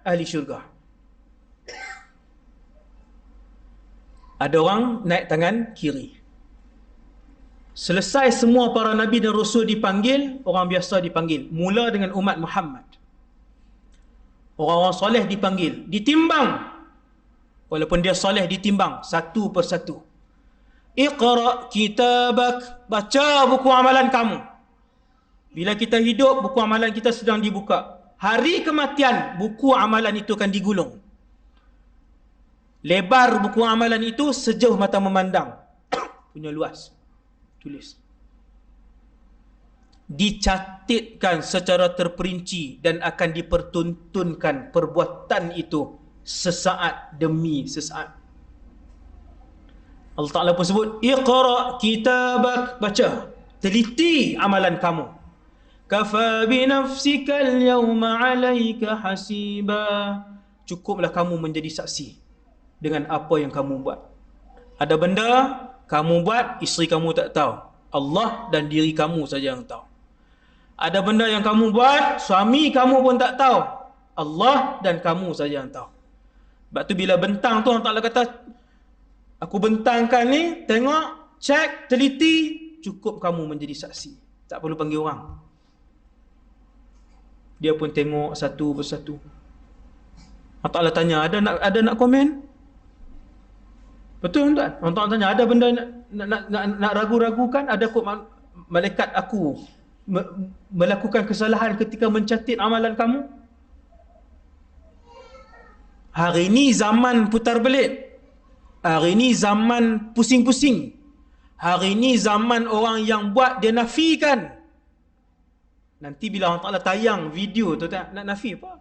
Speaker 1: ahli syurga. Ada orang naik tangan kiri. Selesai semua para nabi dan rasul dipanggil, orang biasa dipanggil. Mula dengan umat Muhammad. Orang-orang soleh dipanggil, ditimbang. Walaupun dia soleh ditimbang satu persatu. Iqra' kitabak, baca buku amalan kamu. Bila kita hidup, buku amalan kita sedang dibuka. Hari kematian, buku amalan itu akan digulung. Lebar buku amalan itu sejauh mata memandang. Punya luas. Tulis. Dicatatkan secara terperinci dan akan dipertuntunkan perbuatan itu sesaat demi sesaat. Allah Ta'ala pun sebut, Iqra' kitabak, baca, teliti amalan kamu. Kafa binafsika al-yawma 'alaika hasiba. Cukuplah kamu menjadi saksi dengan apa yang kamu buat. Ada benda kamu buat, isteri kamu tak tahu. Allah dan diri kamu saja yang tahu. Ada benda yang kamu buat, suami kamu pun tak tahu. Allah dan kamu saja yang tahu. Sebab tu bila bentang tu Allah Ta'ala kata, aku bentangkan ni, tengok, cek, teliti, cukup kamu menjadi saksi. Tak perlu panggil orang. Dia pun tengok satu persatu. Allah Ta'ala tanya, ada nak komen? Betul tuan? Allah Ta'ala tanya, ada benda nak ragu-ragukan? Ada kok malaikat aku melakukan kesalahan ketika mencatat amalan kamu? Hari ini zaman putar belit. Hari ini zaman pusing-pusing. Hari ini zaman orang yang buat dia nafikan. Nanti bila Allah Ta'ala tayang video tu, nak nafi apa?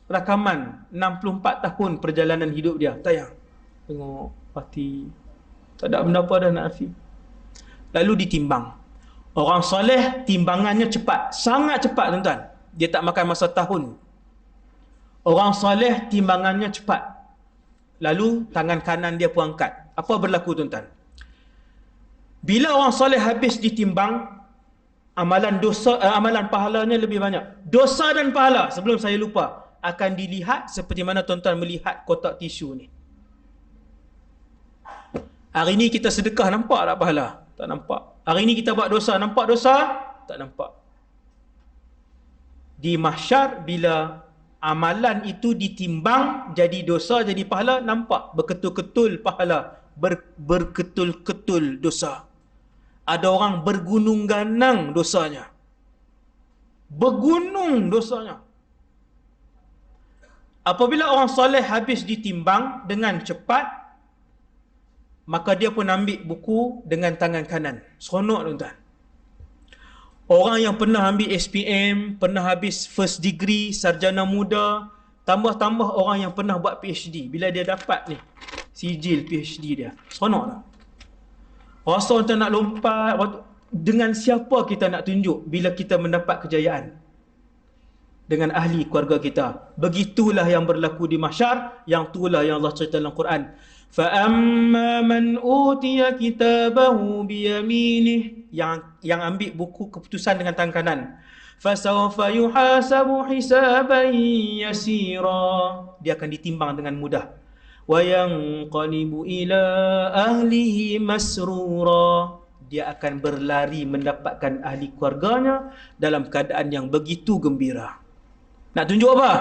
Speaker 1: Rakaman 64 tahun perjalanan hidup dia tayang. Tengok parti, tak ada benda apa dah nak nafi. Lalu ditimbang. Orang soleh timbangannya cepat, sangat cepat tuan-tuan. Dia tak makan masa tahun. Orang soleh timbangannya cepat. Lalu tangan kanan dia pun angkat. Apa berlaku tuan-tuan? Bila orang soleh habis ditimbang, amalan dosa, amalan pahalanya lebih banyak. Dosa dan pahala, sebelum saya lupa, akan dilihat seperti mana tuan-tuan melihat kotak tisu ni. Hari ni kita sedekah, nampak tak pahala? Tak nampak. Hari ni kita buat dosa, nampak dosa? Tak nampak. Di mahsyar, bila amalan itu ditimbang, jadi dosa, jadi pahala, nampak berketul-ketul pahala, berketul-ketul dosa. Ada orang bergunung ganang dosanya. Bergunung dosanya. Apabila orang soleh habis ditimbang dengan cepat, maka dia pun ambil buku dengan tangan kanan. Seronok tuan-tuan. Orang yang pernah ambil SPM, pernah habis first degree, sarjana muda, tambah-tambah orang yang pernah buat PhD. Bila dia dapat ni, sijil PhD dia, seronok tak? Rasa macam nak lompat. Dengan siapa kita nak tunjuk bila kita mendapat kejayaan? Dengan ahli keluarga kita. Begitulah yang berlaku di mahsyar. Yang itulah yang Allah cerita dalam Quran. فَأَمَّا مَنْ أُوتِيَ كِتَابَهُ بِيَمِينِهِ, yang ambil buku keputusan dengan tangan kanan. فَسَوْفَ يُحَاسَبُ حِسَابًا يَسِيرًا, dia akan ditimbang dengan mudah. وَيَنْقَلِبُ إِلَىٰ أَهْلِهِ مَسْرُورًا, dia akan berlari mendapatkan ahli keluarganya dalam keadaan yang begitu gembira. Nak tunjuk apa?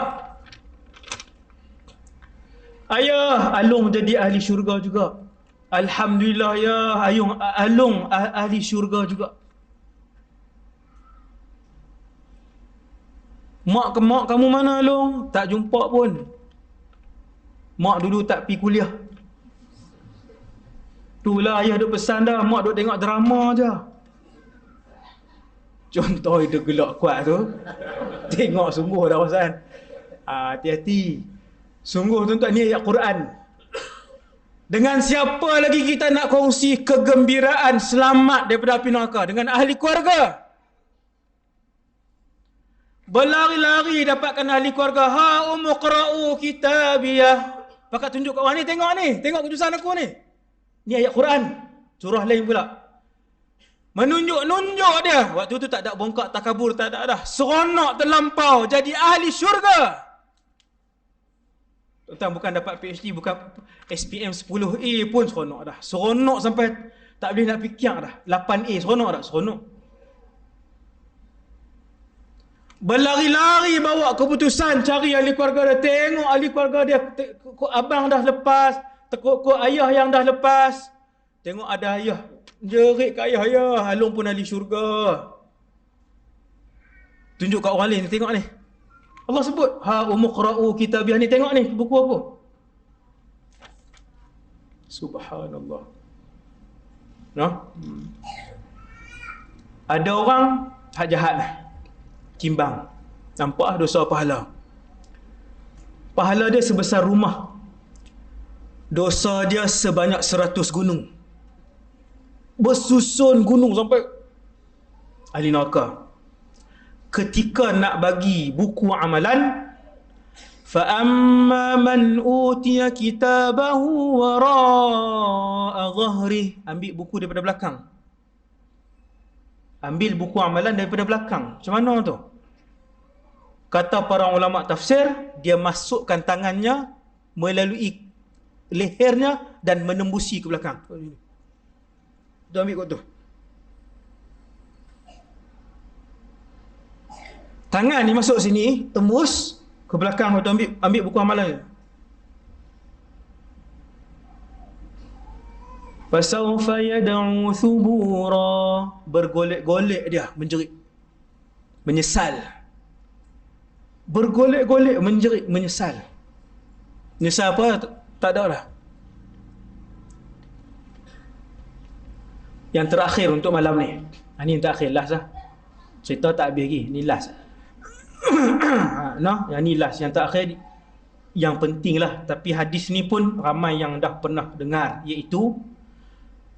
Speaker 1: Ayah, Alung jadi ahli syurga juga. Alhamdulillah ya, Alung ahli syurga juga. Mak kamu mana Alung? Tak jumpa pun. Mak dulu tak pergi kuliah. Itulah ayah duk pesan dah, mak duk tengok drama je. Contoh itu gelak kuat tu. Tengok sungguh dah Ustaz. Hati-hati. Sungguh tuan-tuan, ni ayat Quran. Dengan siapa lagi kita nak kongsi kegembiraan selamat daripada api neraka? Dengan ahli keluarga. Berlari-lari dapatkan ahli keluarga. Ha umqra'u kitabiyah. Pakat tunjuk kat orang ni, tengok keputusan aku ni. Ni ayat Quran. Surah lain pula. Menunjuk dia. Waktu tu tak ada bongkak takabur, tak ada dah. Seronok terlampau jadi ahli syurga. Tuan bukan dapat PhD, bukan SPM 10A pun seronok dah. Seronok sampai tak boleh nak fikir dah. 8A seronok dah, seronok. Berlari-lari bawa keputusan cari ahli keluarga dia. Tengok ahli keluarga dia, kok abang dah lepas, kok ayah yang dah lepas. Tengok ada ayah, jerit kat ayah, ya, Alung pun ahli syurga. Tunjuk kat orang lain, tengok ni. Allah sebut, ha umqra'u kitabiyah ni, tengok ni buku aku. Subhanallah. No? Ada orang hak jahat lah. Timbang. Nampak dosa pahala. Pahala dia sebesar rumah. Dosa dia sebanyak 100 gunung. Bersusun gunung sampai ahli neraka. Ketika nak bagi buku amalan, فَأَمَّا مَنْ أُوتِيَ كِتَابَهُ وَرَاءَ ظَهْرِهِ, ambil buku daripada belakang. Ambil buku amalan daripada belakang. Macam mana tu? Kata para ulama tafsir, dia masukkan tangannya melalui lehernya dan menembusi ke belakang. Tu ambil kot tu. Tangan ni masuk sini, tembus ke belakang. Tu ambil buku amalan ni. Fasawfa yad'u thubura, bergolek-golek dia, menjerit, menyesal. Bergolek-golek, menjerit, menyesal. Menyesal apa? Tak ada lah. Yang terakhir untuk malam ni. Ini yang terakhir, last lah. Cerita tak habis lagi, ni last. No, yang ni last, yang terakhir, yang penting lah. Tapi hadis ni pun ramai yang dah pernah dengar, iaitu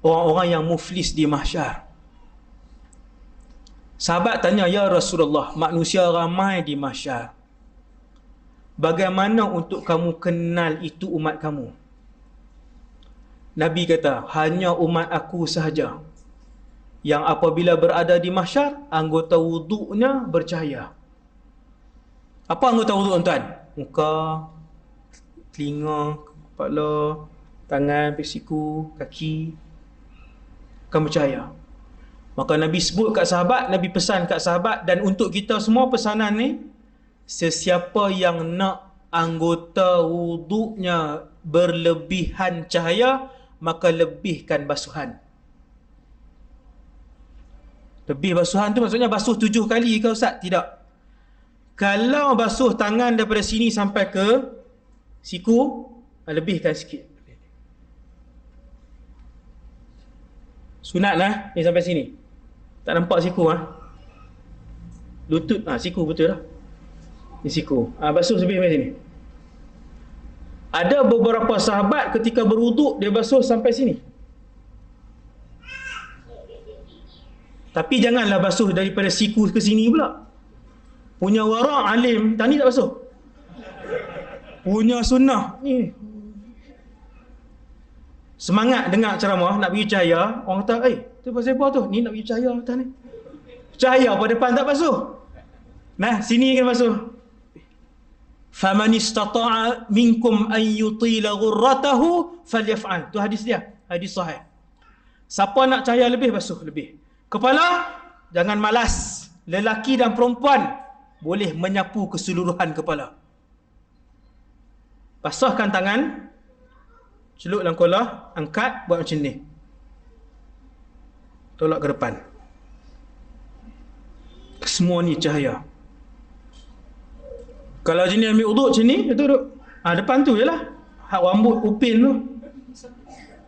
Speaker 1: orang-orang yang muflis di mahsyar. Sahabat tanya, ya Rasulullah, manusia ramai di mahsyar, bagaimana untuk kamu kenal itu umat kamu? Nabi kata, hanya umat aku sahaja yang apabila berada di mahsyar, anggota wuduknya bercahaya. Apa anggota wuduk, tuan? Muka, telinga, kepala, tangan, siku, kaki, akan bercahaya. Maka Nabi sebut kat sahabat, Nabi pesan kat sahabat, dan untuk kita semua pesanan ni, sesiapa yang nak anggota wuduknya berlebihan cahaya, maka lebihkan basuhan. Lebih basuhan tu maksudnya basuh 7 kali ke Ustaz? Tidak. Kalau basuh tangan daripada sini sampai ke siku, lebihkan sikit. Sunat lah ni sampai sini. Tak nampak siku ah. Lutut siku betul lah. Ni siku. Basuh lebih sampai sini. Ada beberapa sahabat ketika berwuduk dia basuh sampai sini. Tapi janganlah basuh daripada siku ke sini pula. Punya wara' alim, tadi tak basuh. Punya sunnah ni. Semangat dengar ceramah, nak pergi cahaya, orang kata, tu pasal apa tu? Ni nak pergi cahaya atas ni. Cahaya pada depan tak basuh. Nah, sini kan basuh. Faman istata'a minkum an yutila ghurratahu falyaf'al. Tu hadis dia, hadis sahih. Siapa nak cahaya lebih, basuh lebih. Kepala, jangan malas. Lelaki dan perempuan boleh menyapu keseluruhan kepala. Basahkan tangan, celup dalam kolah, angkat, buat macam ni. Tolak ke depan. Semua ni cahaya. Kalau jenis ambil uduk macam ni, itu duduk. Depan tu je lah. Hak rambut upin tu.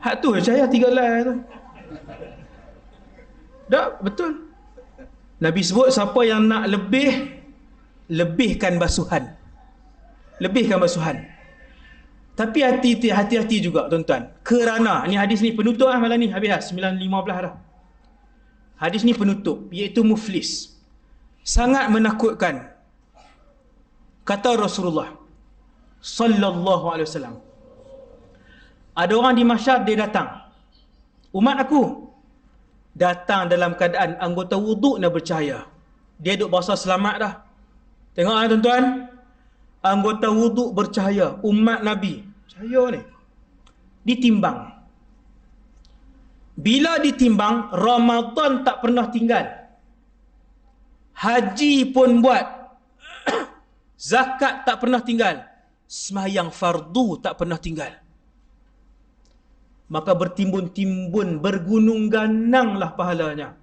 Speaker 1: Hak tu je cahaya 3 helai tu. Tak, betul. Nabi sebut siapa yang nak lebih, lebihkan basuhan. Lebihkan basuhan. Tapi hati-hati juga tuan-tuan. Kerana, ni hadis ni penutup malam ni, habis dah, 9.15 dah. Hadis ni penutup, iaitu muflis. Sangat menakutkan. Kata Rasulullah sallallahu alaihi wasallam, ada orang di mahsyar, dia datang. Umat aku datang dalam keadaan anggota wuduk nak bercahaya. Dia duk bahasa selamat dah. Tengok tuan-tuan, anggota wuduk bercahaya, umat Nabi cahaya ni. Ditimbang. Bila ditimbang, Ramadan tak pernah tinggal, haji pun buat, zakat tak pernah tinggal, sembahyang fardu tak pernah tinggal. Maka bertimbun-timbun, bergunung gananglah pahalanya.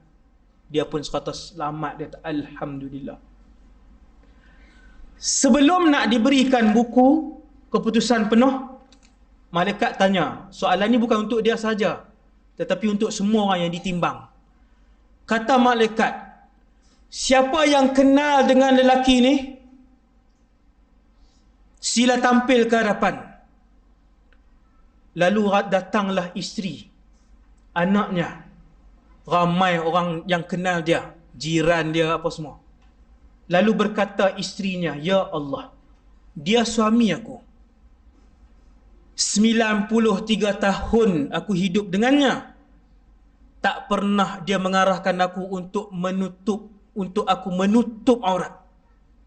Speaker 1: Dia pun sekata selamat, dia kata alhamdulillah. Sebelum nak diberikan buku keputusan penuh, malaikat tanya, soalan ni bukan untuk dia saja, tetapi untuk semua orang yang ditimbang. Kata malaikat, siapa yang kenal dengan lelaki ni, sila tampil ke hadapan. Lalu datanglah isteri, anaknya, ramai orang yang kenal dia, jiran dia, apa semua. Lalu berkata isterinya, ya Allah, dia suami aku. 93 tahun aku hidup dengannya. Tak pernah dia mengarahkan aku untuk aku menutup aurat.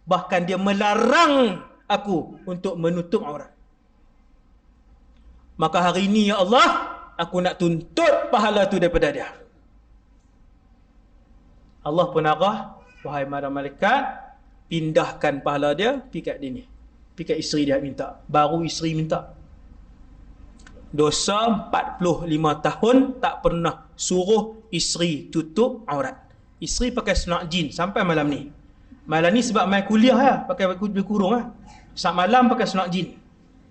Speaker 1: Bahkan dia melarang aku untuk menutup aurat. Maka hari ini ya Allah, aku nak tuntut pahala tu daripada dia. Allah pun arah, wahai para malaikat, pindahkan pahala dia pergi kat dia ni. Pergi kat isteri dia minta. Baru isteri minta. Dosa 45 tahun tak pernah suruh isteri tutup aurat. Isteri pakai seluar jin sampai malam ni. Malam ni sebab main kuliah lah, pakai lebih kurung lah. Saat malam pakai seluar jin.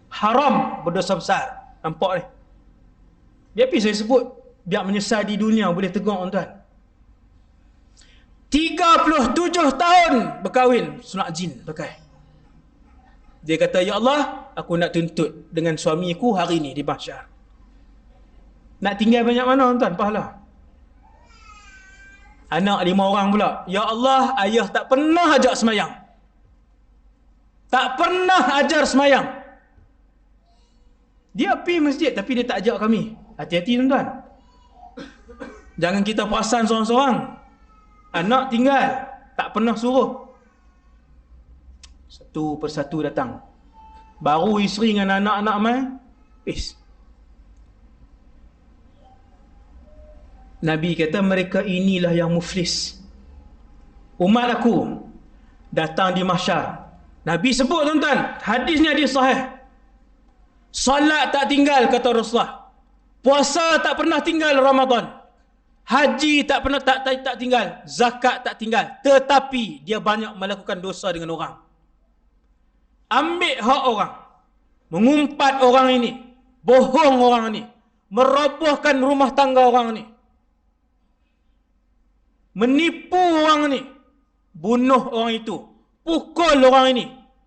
Speaker 1: Haram, berdosa besar. Nampak ni. Biar saya sebut, biar menyesal di dunia, boleh tegur tuan. 37 tahun berkahwin, seluar jin pakai. Dia kata, ya Allah, aku nak tuntut dengan suamiku hari ni di mahsyar. Nak tinggal banyak mana tuan pahala? Anak 5 orang pula. Ya Allah, ayah tak pernah ajak semayang. Tak pernah ajar semayang. Dia pergi masjid tapi dia tak ajak kami. Hati-hati tuan-tuan. Jangan kita perasan seorang-seorang. Anak tinggal, tak pernah suruh. Satu persatu datang. Baru isteri dengan anak-anak mai, Nabi kata mereka inilah yang muflis. Umat aku datang di mahsyar. Nabi sebut tuan-tuan, hadis ni hadis sahih. Salat tak tinggal kata Rasulullah. Puasa tak pernah tinggal Ramadan. Haji tak pernah tak tinggal, zakat tak tinggal. Tetapi dia banyak melakukan dosa dengan orang. Ambil hak orang, mengumpat orang ini, bohong orang ini, merobohkan rumah tangga orang ini, menipu orang ini, bunuh orang itu, pukul orang ini.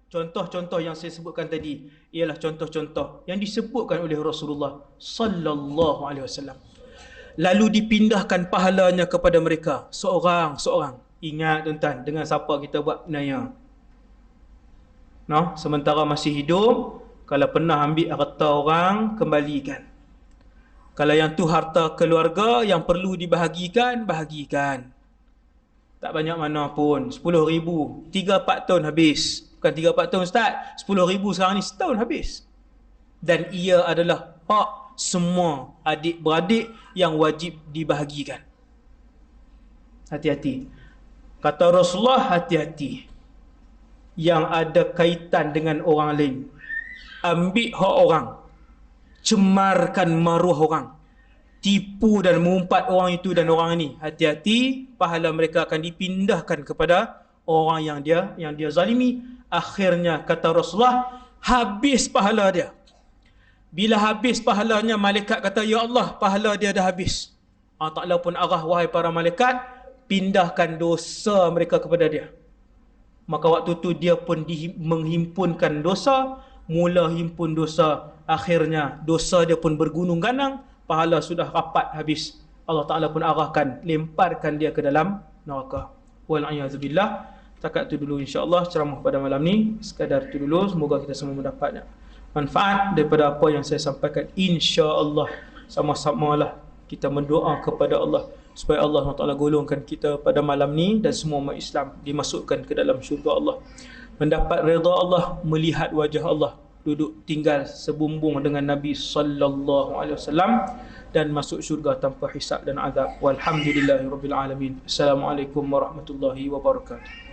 Speaker 1: Contoh-contoh yang saya sebutkan tadi ialah contoh-contoh yang disebutkan oleh Rasulullah sallallahu alaihi wasallam. Lalu dipindahkan pahalanya kepada mereka seorang-seorang. Ingat tuan-tuan, dengan siapa kita buat naya. No, sementara masih hidup, kalau pernah ambil harta orang, kembalikan. Kalau yang tu harta keluarga yang perlu dibahagikan, bahagikan. Tak banyak mana pun, 10,000, 3-4 tahun habis. Bukan 3-4 tahun Ustaz, 10,000 sekarang ni setahun habis. Dan ia adalah hak semua adik-beradik yang wajib dibahagikan. Hati-hati. Kata Rasulullah, hati-hati. Yang ada kaitan dengan orang lain. Ambil hak orang. Cemarkan maruah orang. Tipu dan mengumpat orang itu dan orang ini. Hati-hati, pahala mereka akan dipindahkan kepada orang yang dia zalimi. Akhirnya kata Rasulullah, habis pahala dia. Bila habis pahalanya, malaikat kata, ya Allah, pahala dia dah habis. Allah Ta'ala pun arah, wahai para malaikat, pindahkan dosa mereka kepada dia. Maka waktu tu dia pun menghimpunkan dosa, mula himpun dosa, akhirnya dosa dia pun bergunung ganang, pahala sudah rapat habis. Allah Ta'ala pun arahkan, lemparkan dia ke dalam neraka. Wal'iyadzubillah. Setakat itu dulu insya-Allah ceramah pada malam ni. Sekadar itu dulu, semoga kita semua mendapat manfaat daripada apa yang saya sampaikan. Insya-Allah sama-samalah kita mendoa kepada Allah supaya Allah SWT golongkan kita pada malam ni dan semua umat Islam dimasukkan ke dalam syurga Allah, mendapat redha Allah, melihat wajah Allah, duduk tinggal sebumbung dengan Nabi sallallahu alaihi wasallam dan masuk syurga tanpa hisab dan azab. Walhamdulillahirabbil alamin. Assalamualaikum warahmatullahi wabarakatuh.